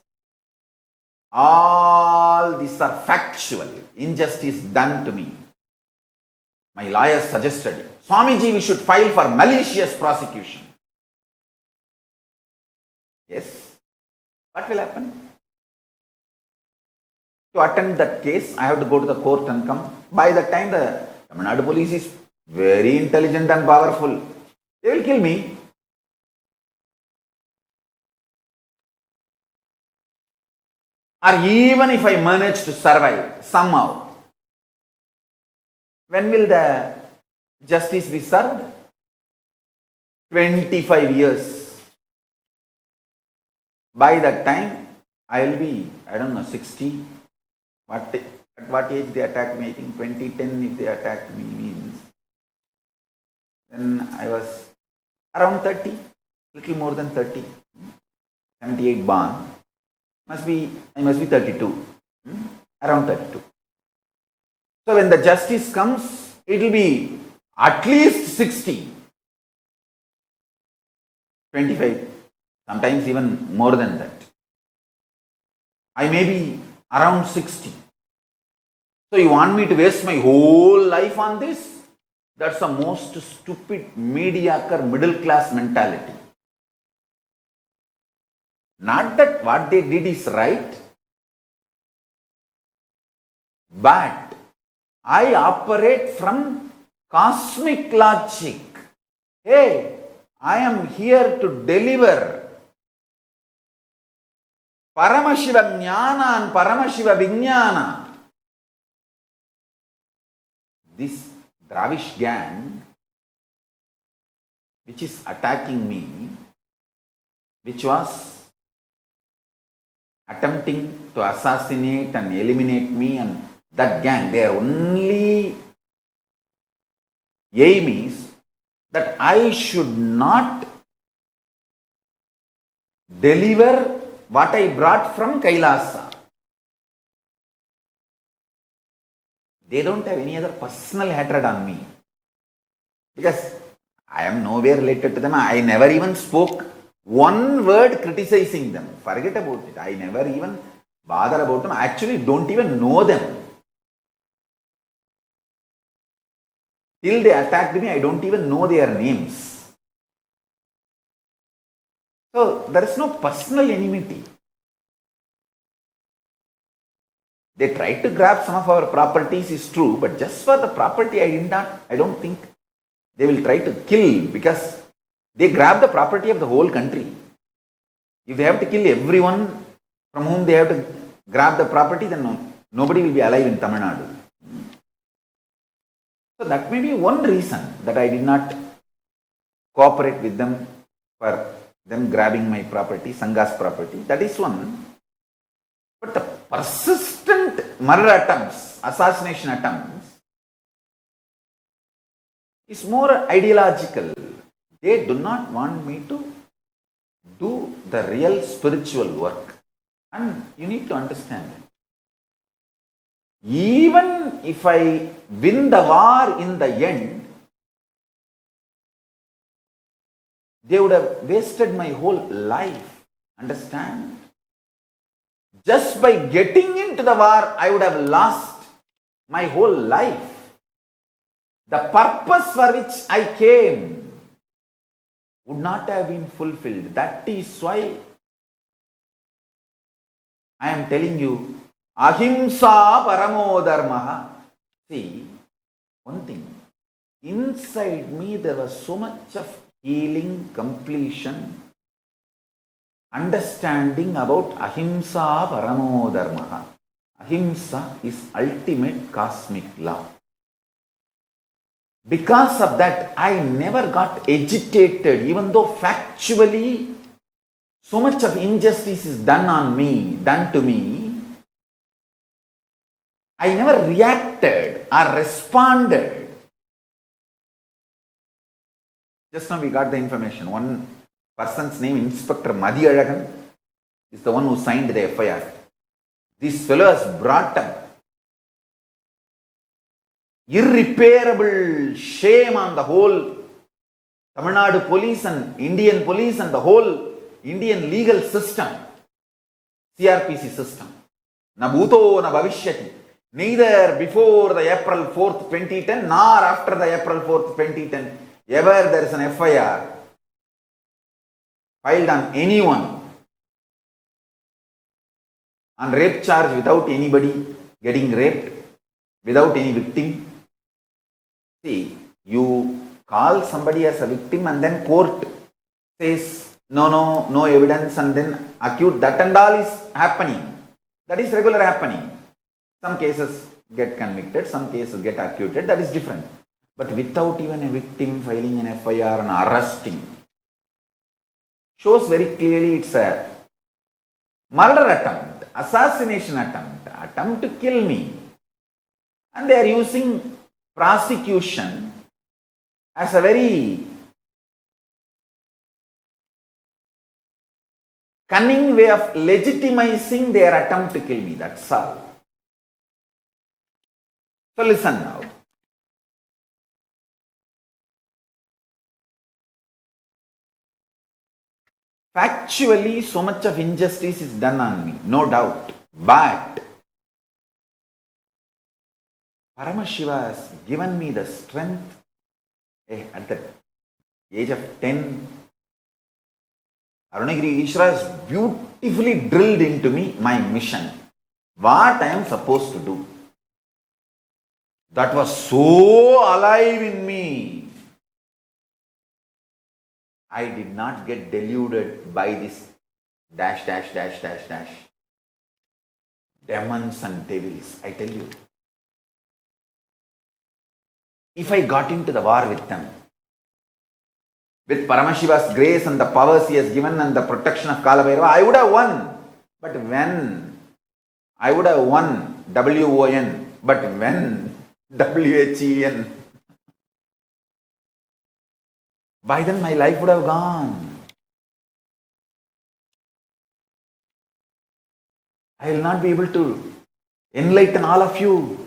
All these are factual. Injustice done to me. My lawyer suggested, Swamiji, we should file for malicious prosecution. Yes. What will happen? To attend that case, I have to go to the court and come. By the time the Tamil Nadu police is very intelligent and powerful, they will kill me. Or even if I manage to survive somehow, when will the justice be served? 25 years. By that time, I will be, 60. At what age they attacked me? I think 2010 if they attacked me means. Then I was around 30, little more than 30. 78 born. I must be 32. Around 32. So when the justice comes, it will be at least 60. 25. Sometimes even more than that. I may be around 60. So you want me to waste my whole life on this? That's the most stupid, mediocre, middle class mentality. Not that what they did is right, but I operate from cosmic logic. Hey, I am here to deliver Paramashiva Jnana and Paramashiva Vijnana. This Dravish gang, which is attacking me, which was attempting to assassinate and eliminate me, and that gang, their only aim is that I should not deliver what I brought from Kailasa. They don't have any other personal hatred on me, because I am nowhere related to them. I never even spoke one word criticizing them. Forget about it. I never even bother about them. I actually don't even know them. Till they attacked me, I don't even know their names. So there is no personal enmity. They tried to grab some of our properties, is true, but just for the property, I don't think they will try to kill, because they grab the property of the whole country. If they have to kill everyone from whom they have to grab the property, then nobody will be alive in Tamil Nadu. So that may be one reason that I did not cooperate with them for them grabbing my property, Sangha's property. That is one. But the persistent murder attempts, assassination attempts, is more ideological. They do not want me to do the real spiritual work. And you need to understand that. Even if I win the war in the end, they would have wasted my whole life. Understand? Just by getting into the war, I would have lost my whole life. The purpose for which I came would not have been fulfilled. That is why I am telling you, Ahimsa Paramo Dharmaha. See, one thing, inside me there was so much of healing, completion, understanding about Ahimsa Paramo Dharmaha. Ahimsa is ultimate cosmic law. Because of that, I never got agitated, even though factually so much of injustice is done to me. I never reacted or responded. Just now we got the information. One person's name, Inspector Madhiyalagan, is the one who signed the FIR. This fellow has brought up irreparable shame on the whole Tamil Nadu police and Indian police and the whole Indian legal system, CRPC system. Na bhuto na bhavishyati. Neither before the April 4th, 2010 nor after the April 4th, 2010 ever there is an FIR filed on anyone on rape charge without anybody getting raped, without any victim. See, you call somebody as a victim and then court says no evidence and then accuse. That and all is happening. That is regular happening. Some cases get convicted, some cases get acquitted, that is different. But without even a victim filing an FIR and arresting, shows very clearly it's a murder attempt, assassination attempt to kill me. And they are using prosecution as a very cunning way of legitimizing their attempt to kill me. That's all. So listen now. Factually, so much of injustice is done on me, no doubt. But Paramashiva has given me the strength. At the age of 10, Arunagiri Ishra has beautifully drilled into me my mission. What I am supposed to do. That was so alive in me. I did not get deluded by this dash. demons and devils, I tell you. If I got into the war with them, with Paramashiva's grace and the powers he has given and the protection of Kalabhairava, I would have won. But when? I would have won, W-O-N, but when? W-H-E-N. By then my life would have gone. I will not be able to enlighten all of you.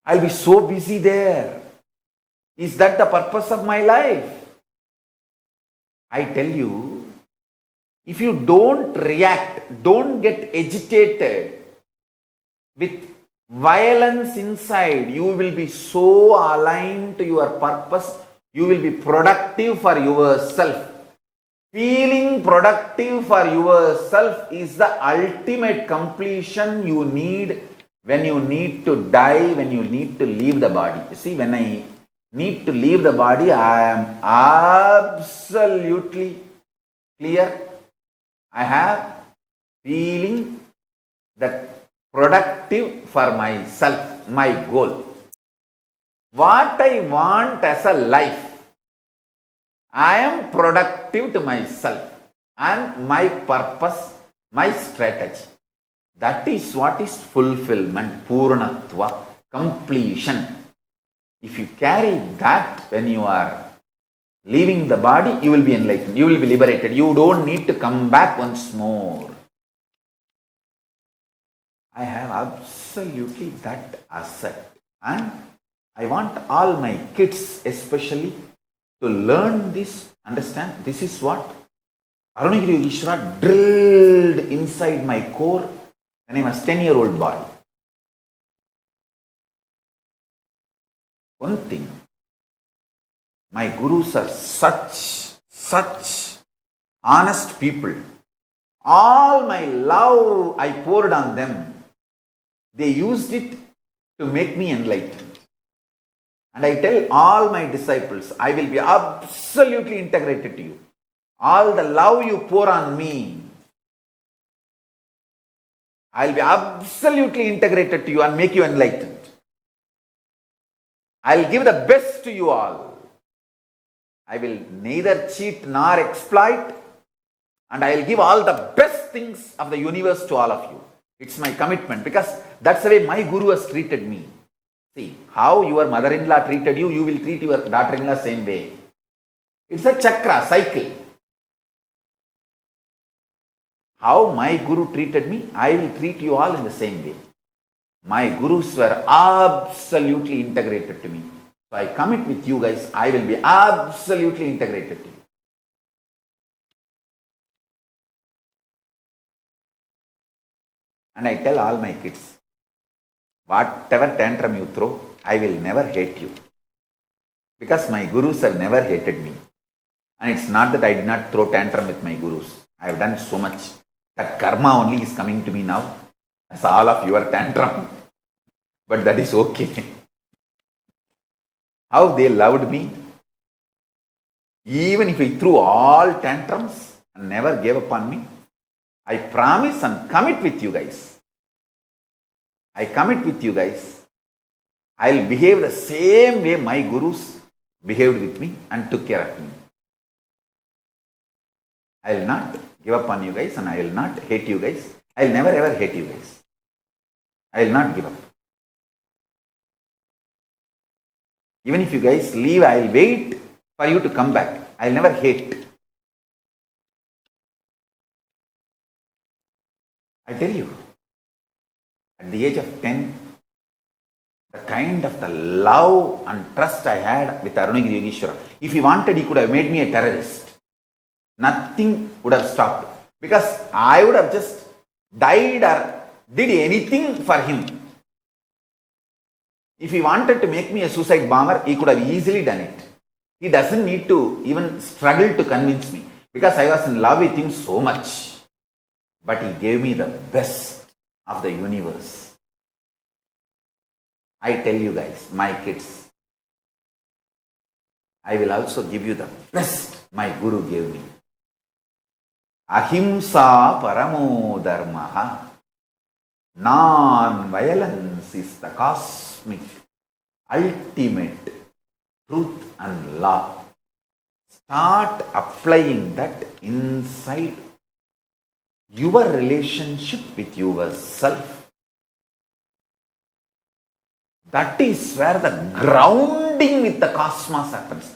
I'll be so busy there. Is that the purpose of my life? I tell you, if you don't react, don't get agitated with violence inside, you will be so aligned to your purpose, you will be productive for yourself. Feeling productive for yourself is the ultimate completion you need when you need to die, when you need to leave the body. You see, when I need to leave the body, I am absolutely clear. I have feeling that productive for myself, my goal. What I want as a life, I am productive to myself and my purpose, my strategy. That is what is fulfillment, Purnatva, completion. If you carry that when you are leaving the body, you will be enlightened, you will be liberated. You don't need to come back once more. I have absolutely that asset, and I want all my kids especially to learn this, understand. This is what Arunagiri Yogeshwara drilled inside my core when I was 10-year-old boy. One thing, my gurus are such honest people. All my love I poured on them. They used it to make me enlightened. And I tell all my disciples, I will be absolutely integrated to you. All the love you pour on me, I will be absolutely integrated to you and make you enlightened. I will give the best to you all. I will neither cheat nor exploit, and I will give all the best things of the universe to all of you. It's my commitment, because that's the way my guru has treated me. See, how your mother-in-law treated you, you will treat your daughter-in-law same way. It's a chakra, cycle. How my guru treated me, I will treat you all in the same way. My gurus were absolutely integrated to me. So I commit with you guys, I will be absolutely integrated to you. And I tell all my kids, whatever tantrum you throw, I will never hate you. Because my gurus have never hated me. And it's not that I did not throw tantrum with my gurus. I have done so much. That karma only is coming to me now, as all of your tantrum. But that is okay. How they loved me. Even if I threw all tantrums and never gave up on me, I promise and commit with you guys. I commit with you guys. I will behave the same way my gurus behaved with me and took care of me. I will not give up on you guys, and I will not hate you guys. I will never ever hate you guys. I will not give up. Even if you guys leave, I will wait for you to come back. I will never hate. I tell you, at the age of 10, the kind of the love and trust I had with Arunagiri Yogeshwara, if he wanted, he could have made me a terrorist. Nothing would have stopped, because I would have just died or did anything for him. If he wanted to make me a suicide bomber, he could have easily done it. He doesn't need to even struggle to convince me, because I was in love with him so much. But he gave me the best of the universe. I tell you guys, my kids, I will also give you the best my guru gave me. Ahimsa paramo dharmaha. Non-violence is the cosmic, ultimate truth and law. Start applying that inside your relationship with yourself. That is where the grounding with the cosmos happens.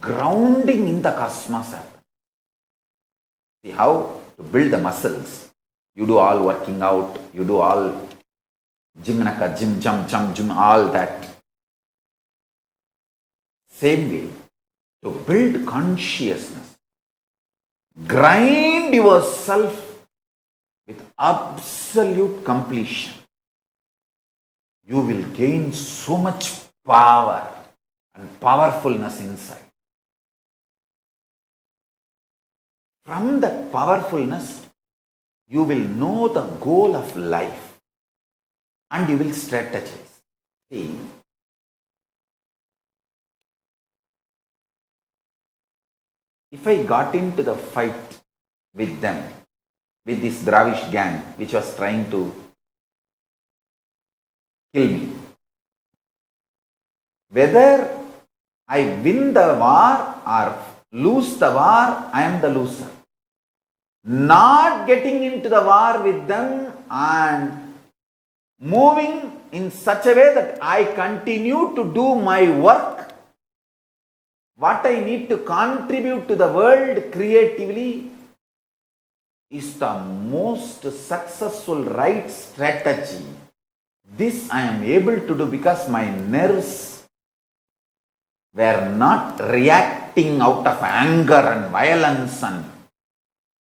Grounding in the cosmos happens. See how to build the muscles. You do all working out, you do all gymnaka, gym, jump, all that. Same way, to build consciousness, grind yourself with absolute completion. You will gain so much power and powerfulness inside. From that powerfulness, you will know the goal of life and you will strategize. See, if I got into the fight with them, with this Dravish gang which was trying to kill me, whether I win the war or lose the war, I am the loser. Not getting into the war with them and moving in such a way that I continue to do my work, what I need to contribute to the world creatively, is the most successful right strategy. This I am able to do because my nerves were not reacting out of anger and violence and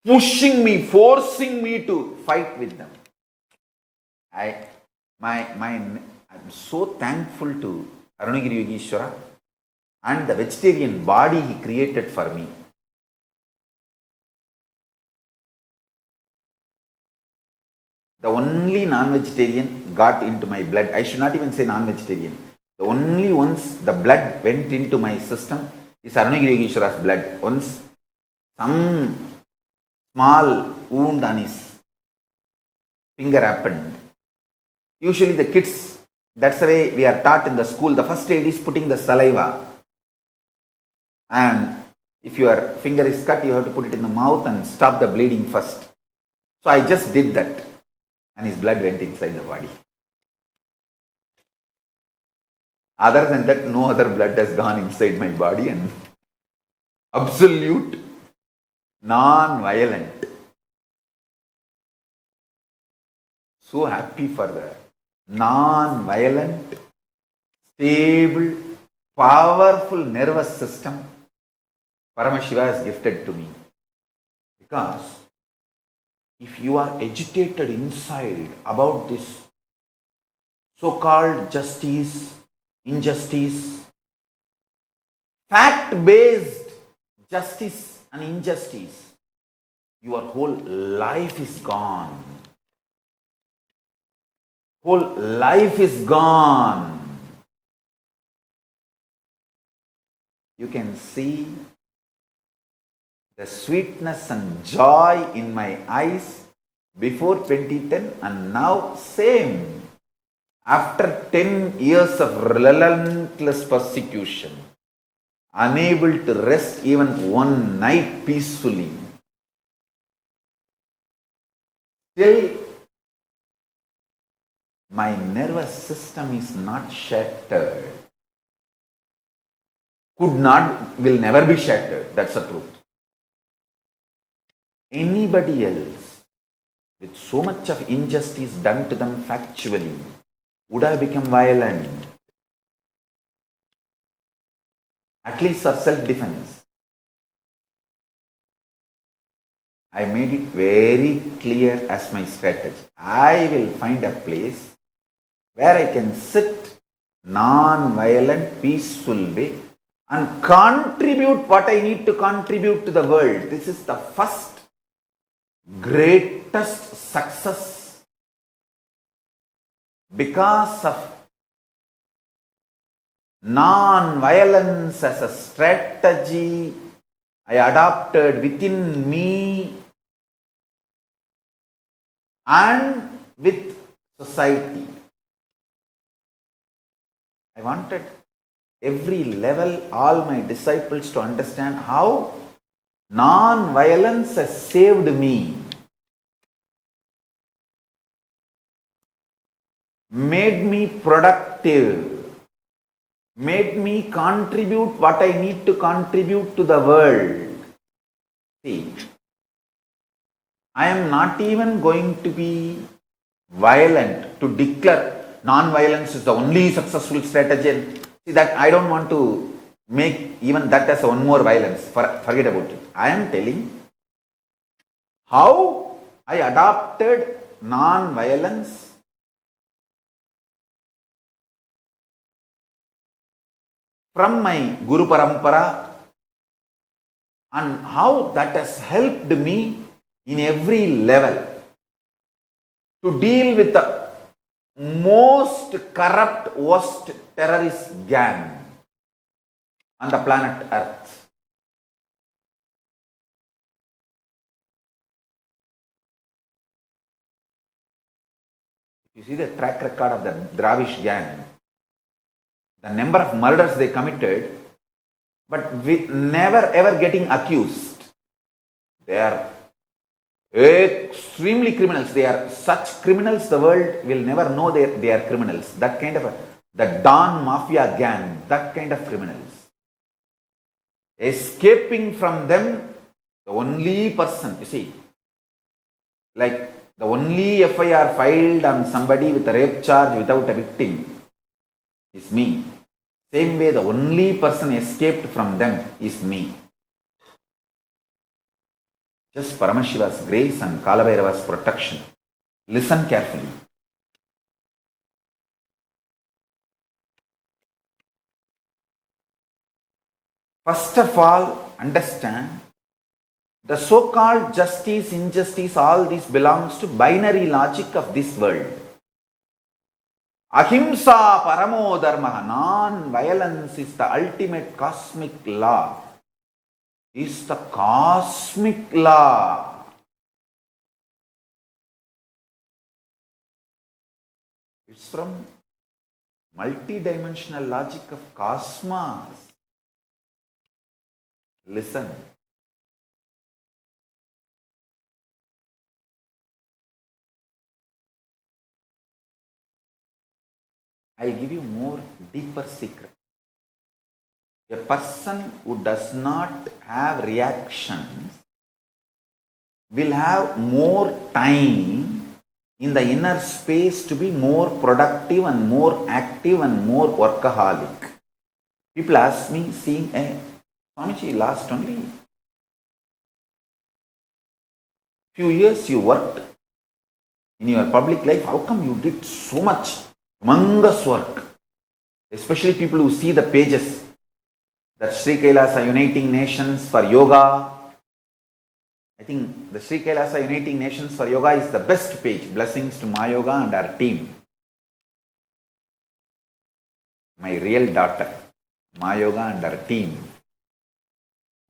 pushing me, forcing me to fight with them. I'm so thankful to Arunagiri Yogeshwara and the vegetarian body he created for me. The only non-vegetarian got into my blood. I should not even say non-vegetarian. The only ones the blood went into my system is Arunagiri Yogeshwara's blood. Once some small wound on his finger happened. Usually the kids, that's the way we are taught in the school. The first aid is putting the saliva. And if your finger is cut, you have to put it in the mouth and stop the bleeding first. So I just did that. And his blood went inside the body. Other than that, no other blood has gone inside my body, and absolute non-violent. So happy for the non-violent, stable, powerful nervous system Paramashiva has gifted to me. Because if you are agitated inside about this so-called justice, injustice, fact-based justice and injustice, your whole life is gone. Whole life is gone. You can see the sweetness and joy in my eyes before 2010 and now same. After 10 years of relentless persecution, unable to rest even one night peacefully, still my nervous system is not shattered. Will never be shattered. That's the truth. Anybody else with so much of injustice done to them factually would have become violent. At least for self-defense. I made it very clear as my strategy. I will find a place where I can sit non-violent, peaceful way and contribute what I need to contribute to the world. This is the first greatest success because of non-violence as a strategy I adopted within me and with society. I wanted every level, all my disciples to understand how non-violence has saved me, made me productive, made me contribute what I need to contribute to the world. See, I am not even going to be violent to declare non-violence is the only successful strategy. See that I don't want to make even that as one more violence. Forget about it. I am telling how I adopted non-violence from my Guru Parampara and how that has helped me in every level to deal with the most corrupt, worst terrorist gang on the planet Earth. You see the track record of the Dravish gang, the number of murders they committed, but with never ever getting accused. They are extremely criminals. They are such criminals the world will never know they are criminals. That kind of the Don Mafia gang, that kind of criminals. Escaping from them, the only person, you see, like the only FIR filed on somebody with a rape charge without a victim is me. Same way, the only person escaped from them is me. Just Paramashiva's grace and Kalabhairava's protection. Listen carefully. First of all, understand the so-called justice, injustice, all this belongs to binary logic of this world. Ahimsa paramo dharma, non-violence is the ultimate cosmic law. Is the cosmic law. It's from multi-dimensional logic of cosmos. Listen. I'll give you more deeper secret. A person who does not have reactions will have more time in the inner space to be more productive and more active and more workaholic. People ask me, seeing Swamiji, last only few years you worked in your public life, how come you did so much humongous work? Especially people who see the pages that Sri Kailasa Uniting Nations for Yoga. I think the Sri Kailasa Uniting Nations for Yoga is the best page. Blessings to Mayoga and our team. My real daughter, Mayoga and our team.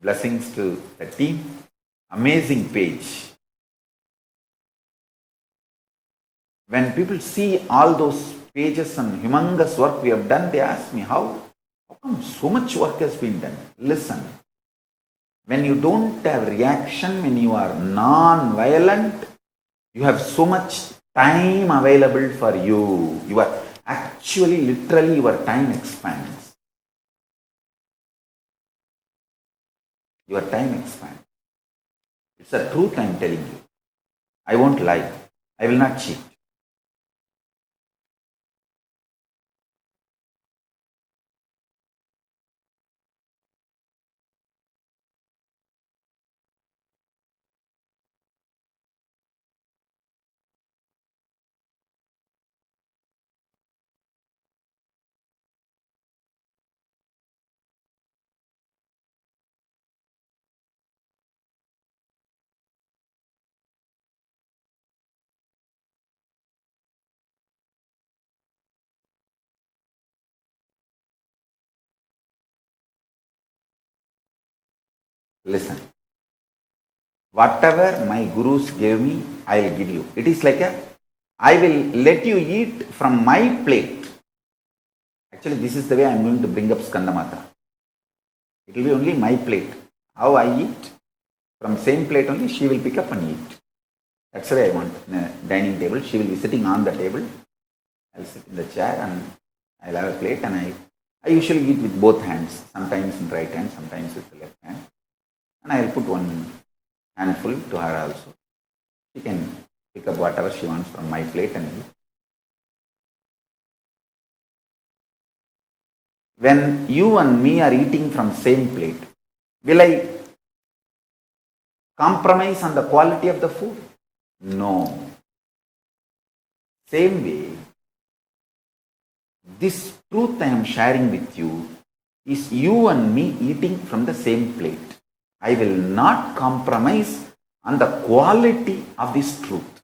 Blessings to the team. Amazing page. When people see all those pages and humongous work we have done, they ask me, how come so much work has been done? Listen, when you don't have reaction, when you are non-violent, you have so much time available for you. You are actually, literally, your time expands. Your time expands. It's the truth I am telling you. I won't lie. I will not cheat. Listen, whatever my gurus gave me, I will give you. It is like a I will let you eat from my plate. Actually, this is the way I am going to bring up Skandamata. It will be only my plate. How I eat, from same plate only she will pick up and eat. That's the way I want in a dining table. She will be sitting on the table. I'll sit in the chair and I'll have a plate, and I usually eat with both hands, sometimes in right hand, sometimes with the left hand. And I'll put one handful to her also. She can pick up whatever she wants from my plate and eat. When you and me are eating from same plate, will I compromise on the quality of the food? No. Same way, this truth I am sharing with you is you and me eating from the same plate. I will not compromise on the quality of this truth.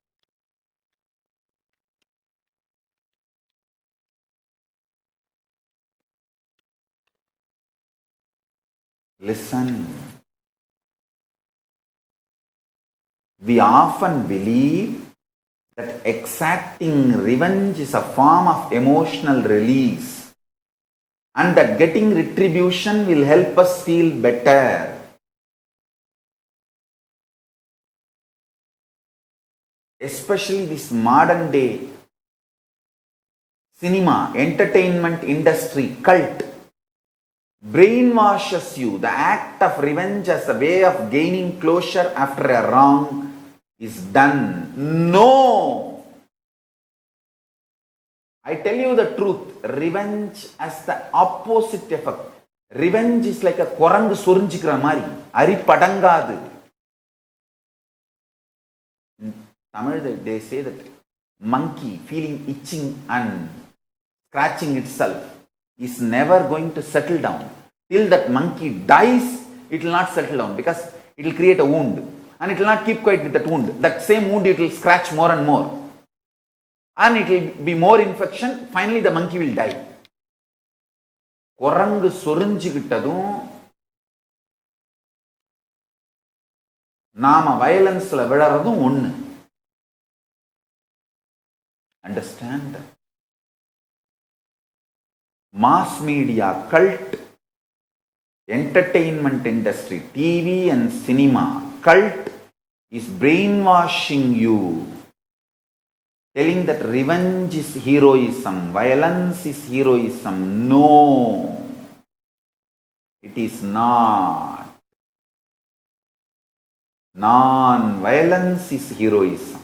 Listen. We often believe that exacting revenge is a form of emotional release and that getting retribution will help us feel better. Especially this modern day cinema, entertainment industry cult brainwashes you. The act of revenge as a way of gaining closure after a wrong is done. No! I tell you the truth. Revenge has the opposite effect. Revenge is like a குரங்கு சொரிஞ்சிக்கிற மாதிரி அரிப்படங்காது. In Tamil they say that monkey feeling itching and scratching itself is never going to settle down. Till that monkey dies, it will not settle down because it will create a wound. And it will not keep quiet with that wound. That same wound it will scratch more and more. And it will be more infection. Finally the monkey will die. குரங்கு சொரிஞ்சுக்கிட்டதும் நாம வயலன்ஸ்ல விழறதும் ஒண்ணு. Understand that? Mass media, cult, entertainment industry, TV and cinema, cult is brainwashing you, telling that revenge is heroism, violence is heroism. No, it is not. Non-violence is heroism.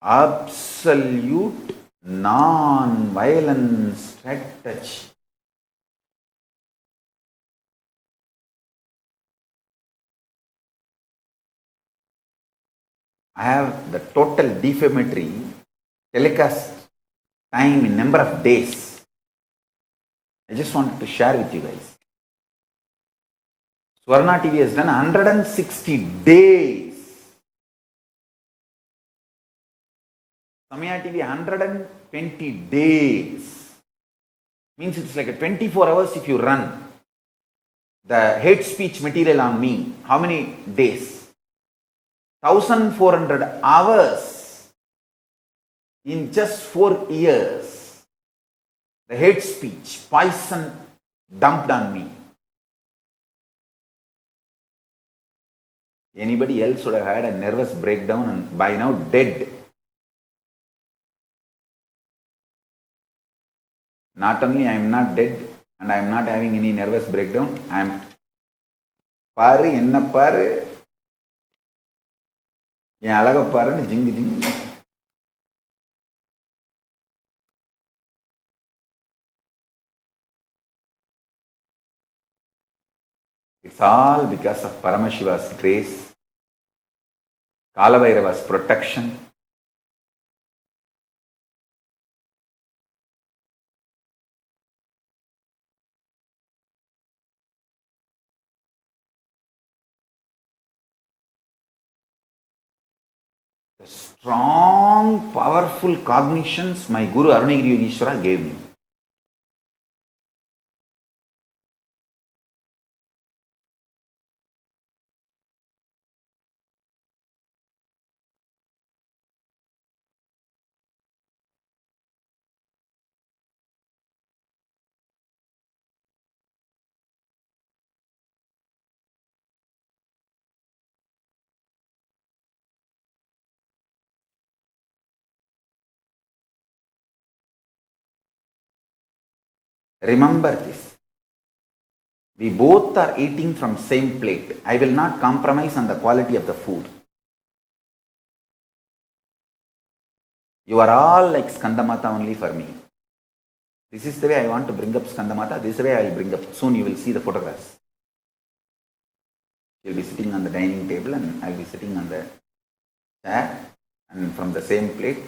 Absolute non-violent strategy. I have the total defamatory telecast time in number of days. I just wanted to share with you guys. Swarna TV has done 160 days. Samaya TV 120 days. Means it's like a 24 hours if you run the hate speech material on me. How many days? 1,400 hours in just 4 years. The hate speech, poison dumped on me. Anybody else would have had a nervous breakdown and by now dead. Not only I am not dead and I am not having any nervous breakdown, I am பாரு என்ன பாரு என் அழக பாருன்னு ஜிங்கு ஜிங்கு. It's all because of Paramashiva's grace, Kalabhairava's protection. The strong, powerful cognitions my Guru Arunagiri Yogeshwara gave me. Remember this. We both are eating from same plate. I will not compromise on the quality of the food. You are all like Skandamata only for me. This is the way I want to bring up Skandamata. This is the way I will bring up. Soon you will see the photographs. She will be sitting on the dining table and I will be sitting on the chair, and from the same plate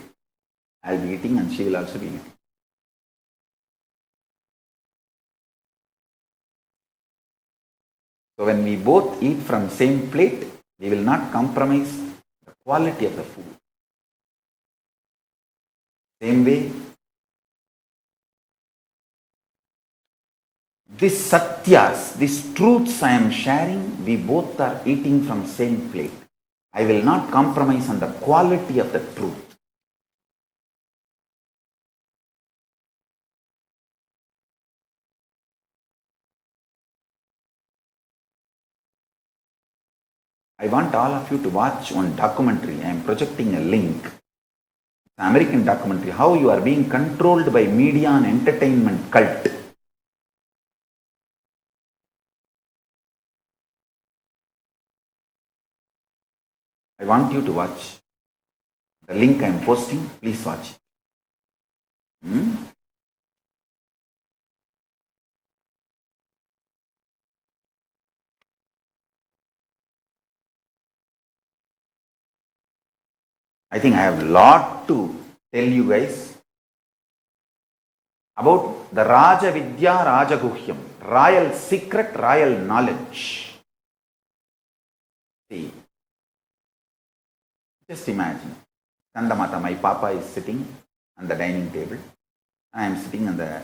I will be eating and she will also be eating. So when we both eat from same plate, we will not compromise the quality of the food. Same way, these satyas, these truths I am sharing, we both are eating from same plate. I will not compromise on the quality of the truth. I want all of you to watch one documentary. I am projecting a link. It's an American documentary. How you are being controlled by media and entertainment cult. I want you to watch. The link I am posting, please watch it. I think I have a lot to tell you guys about the Raja Vidya Rajaguhyam, royal secret, royal knowledge. See, just imagine, Skandamata, my papa is sitting on the dining table. I am sitting on the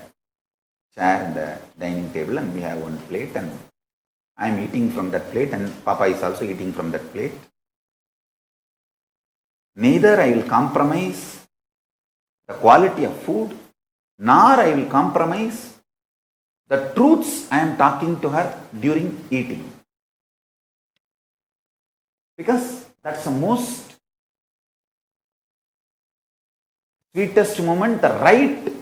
chair in the dining table and we have one plate and I am eating from that plate and papa is also eating from that plate. Neither I will compromise the quality of food, nor I will compromise the truths I am talking to her during eating. Because that's the most sweetest moment, the right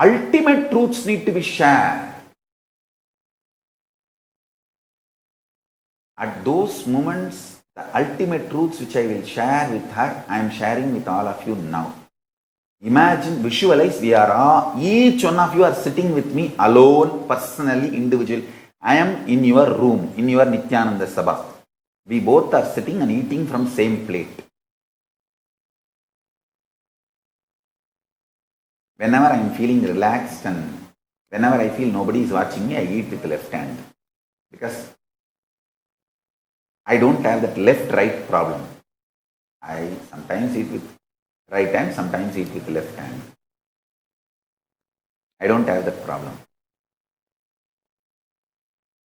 ultimate truths need to be shared. At those moments, the ultimate truths which I will share with her, I am sharing with all of you now. Imagine, visualize, we are all, each one of you are sitting with me alone, personally, individually. I am in your room, in your Nityananda Sabha. We both are sitting and eating from same plate. Whenever I am feeling relaxed and whenever I feel nobody is watching me, I eat with the left hand. Because I don't have that left-right problem. I sometimes eat with right hand, sometimes eat with left hand. I don't have that problem.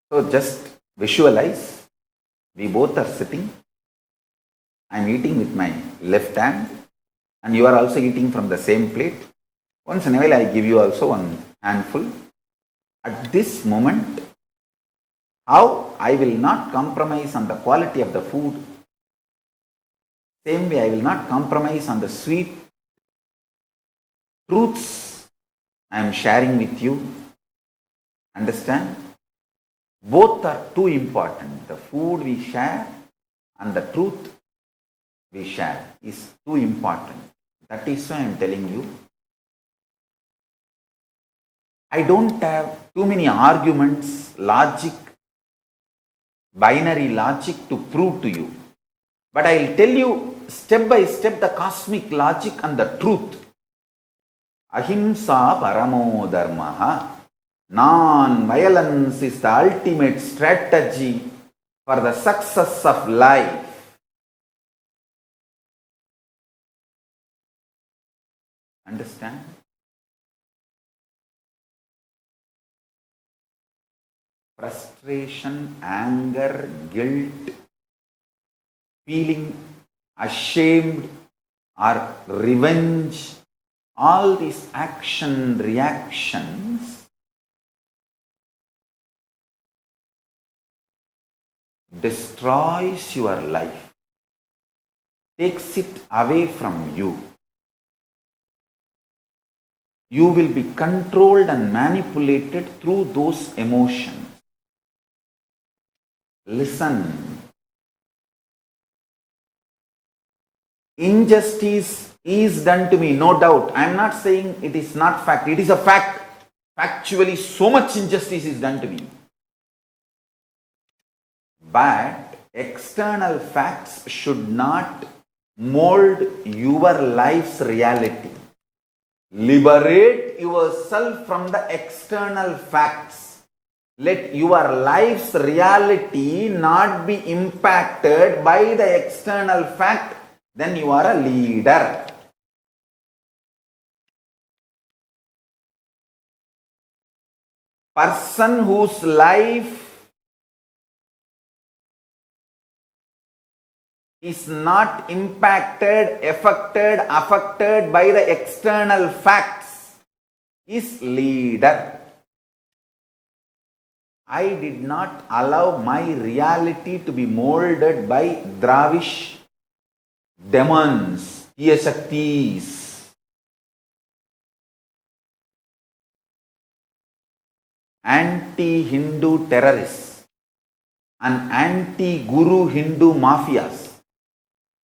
So just visualize, we both are sitting. I am eating with my left hand and you are also eating from the same plate. Once in a while I give you also one handful. At this moment, how I will not compromise on the quality of the food. Same way I will not compromise on the sweet truths I am sharing with you. Understand? Both are too important. The food we share and the truth we share is too important. That is why I am telling you. I don't have too many arguments, logic, binary logic to prove to you. But I will tell you step by step the cosmic logic and the truth. Ahimsa paramo dharmaha. Non-violence is the ultimate strategy for the success of life. Understand? Frustration, anger, guilt, feeling ashamed or revenge, all these action reactions destroys your life, takes it away from you. you will be controlled and manipulated through those emotions. Listen. Injustice is done to me, no doubt. I am not saying it is not fact. It is a fact. Factually, so much injustice is done to me. But external facts should not mold your life's reality. Liberate yourself from the external facts. Let your life's reality not be impacted by the external fact. Then you are a leader. Person whose life is not impacted, affected by the external facts is leader. I did not allow my reality to be molded by Dravish demons, Shaktis, anti-Hindu terrorists, and anti-Guru Hindu mafias.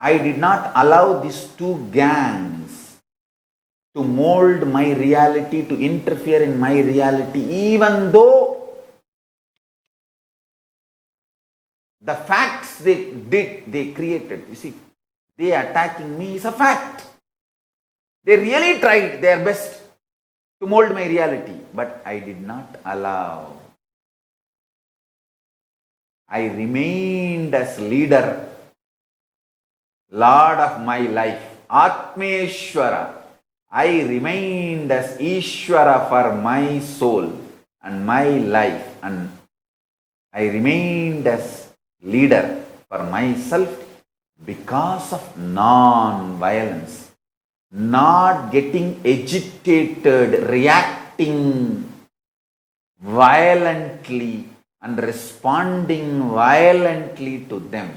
I did not allow these two gangs to mold my reality, to interfere in my reality, even though the facts they created. You see, they attacking me is a fact. They really tried their best to mold my reality, but I did not allow. I remained as leader, Lord of my life, Atmeshwara. I remained as Ishvara for my soul and my life, and I remained as leader for myself because of non-violence, not getting agitated, reacting violently and responding violently to them.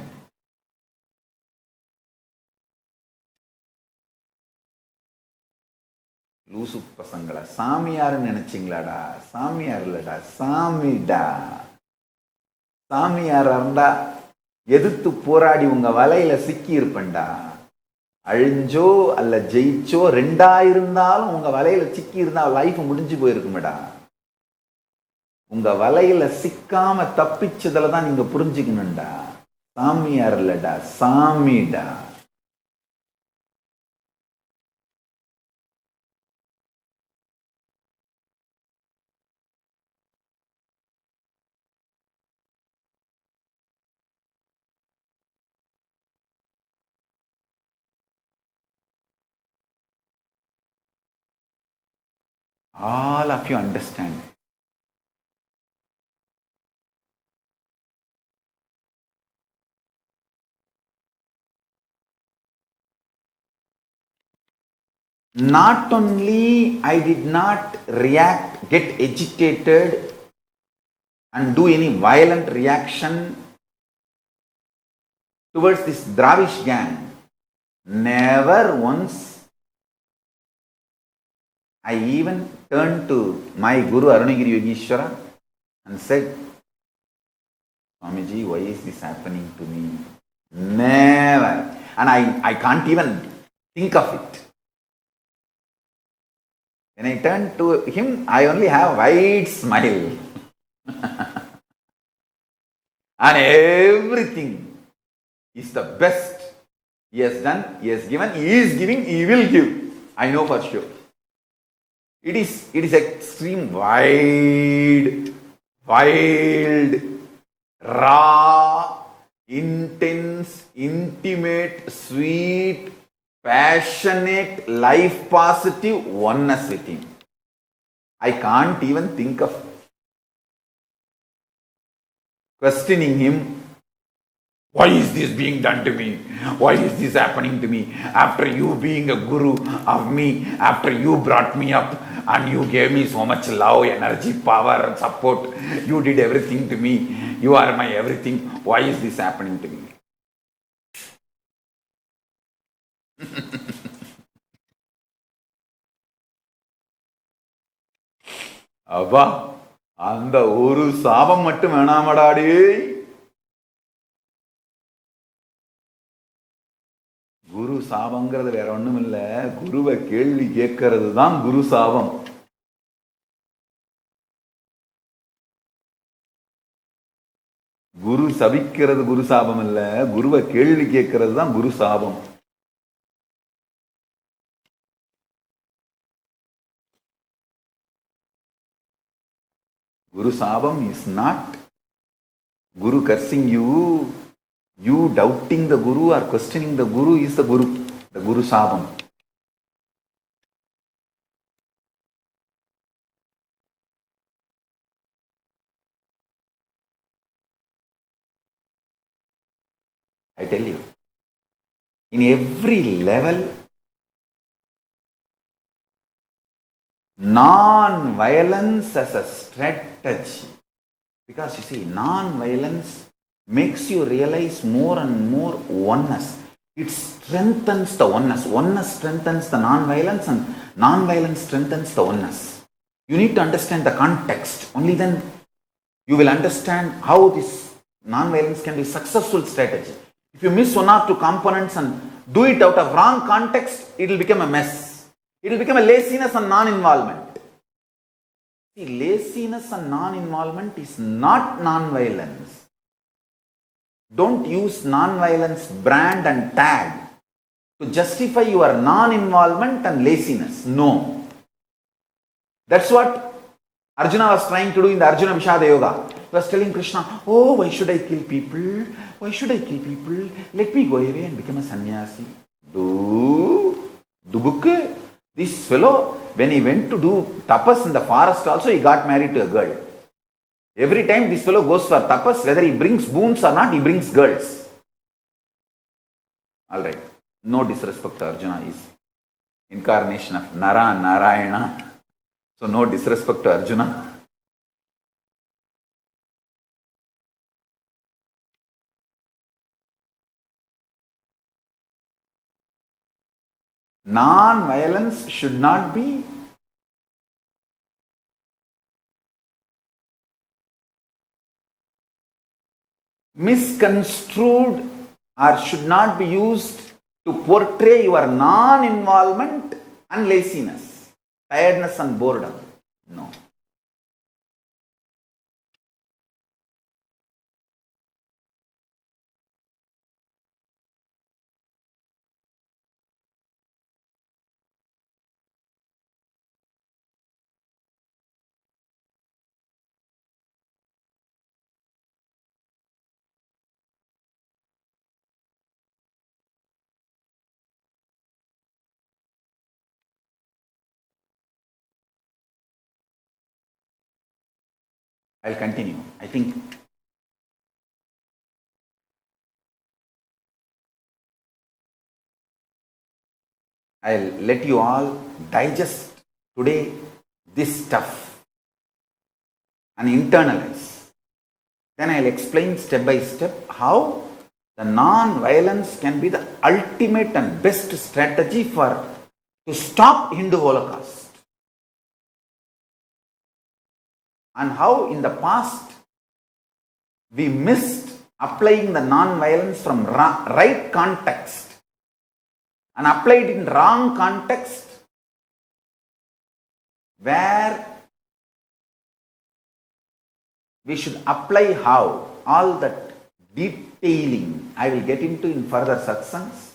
லூசு பசங்களா, சாமியாருன்னு நினைச்சிங்களாடா? சாமியார் இல்லடா, சாமிடா. சாமியாரா இருந்தா எதிர்த்து போராடி உங்க வலையில சிக்கி இருப்பேன்டா. அழிஞ்சோ அல்ல ஜெயிச்சோ, ரெண்டா இருந்தாலும் உங்க வலையில சிக்கி இருந்தா லைஃப் முடிஞ்சு போயிருக்குமேடா. உங்க வலையில சிக்காம தப்பிச்சதுல தான் நீங்க புரிஞ்சுக்கணும்டா. சாமியார் இல்லடா, சாமிடா. All of you understand. Not only I did not react, get agitated and do any violent reaction towards this Dravish gang. Never once I even turned to my Guru Arunagiri Yogeshwara and said, Swamiji, why is this happening to me? Never. And I can't even think of it. When I turn to him, I only have a wide smile. And everything is the best he has done, he has given, he is giving, he will give. I know for sure. It is extreme, wide, wild, raw, intense, intimate, sweet, passionate, life positive oneness with him. I can't even think of questioning him. Why is this being done to me? Why is this happening to me? After you being a guru of me, after you brought me up and you gave me so much love, energy, power and support, you did everything to me. You are my everything. Why is this happening to me? அப்பா, அந்த ஒரு சாபம் மட்டும் வேணாமடாடே. குரு சாபங்கிறது வேற ஒண்ணும் இல்ல, குருவை கேள்வி கேட்கறது தான் குரு சாபம். குரு சபிக்கிறது குரு சாபம் இல்ல, குருவை கேள்வி கேட்கறது தான் குரு சாபம். Guru Sabam is not Guru cursing you. You doubting the Guru or questioning the Guru is the Guru Sabam. I tell you, in every level, non-violence as a strategy. Because you see, non-violence makes you realize more and more oneness. It strengthens the oneness. Oneness strengthens the non-violence and non-violence strengthens the oneness. You need to understand the context. Only then you will understand how this non-violence can be a successful strategy. If you miss one or two components and do it out of wrong context, it will become a mess. It will become a laziness and non-involvement. See, laziness and non-involvement is not non-violence. Don't use non-violence brand and tag to justify your non-involvement and laziness. No. That's what Arjuna was trying to do in the Arjuna Vishada Yoga. He was telling Krishna, oh, why should I kill people? Why should I kill people? Let me go away and become a sannyasi. Book. This fellow, when he went to do tapas in the forest also, he got married to a girl. Every time this fellow goes for tapas, whether he brings boons or not, he brings girls. Alright. No disrespect to Arjuna. Is incarnation of Nara and Narayana. So no disrespect to Arjuna. Non-violence should not be misconstrued or should not be used to portray your non-involvement and laziness, tiredness and boredom. No. I'll continue. I think I'll let you all digest today this stuff and internalize. Then I'll explain step by step how the non-violence can be the ultimate and best strategy to stop Hindu Holocaust. And how in the past we missed applying the non-violence from right context and applied in wrong context where we should apply how. All that detailing I will get into in further satsangs.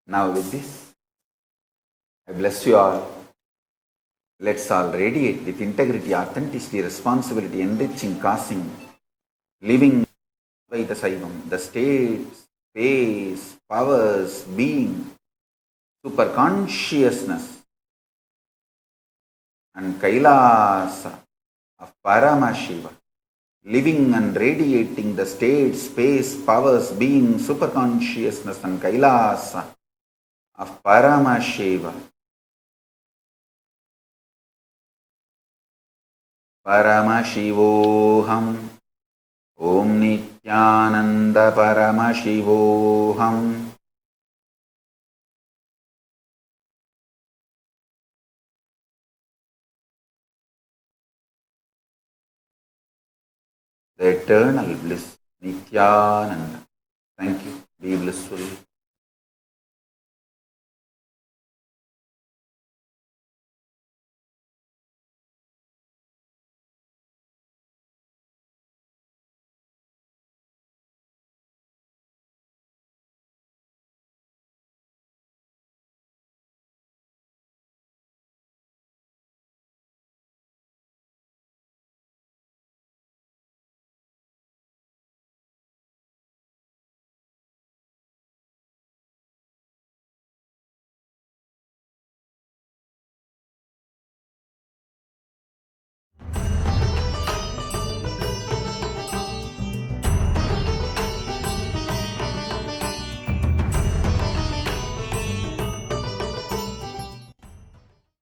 Now with this, I bless you all. Let's all radiate with integrity, authenticity, responsibility, enriching, causing, living by the Saivam, the states, space, powers, being, super consciousness, and Kailasa of Paramashiva living and radiating the state, space, powers, being, superconsciousness and Kailasa of Paramashiva. Paramashivoham. Om Nityananda Paramashivoham. The eternal bliss, Nityananda. Thank you. Be blissful.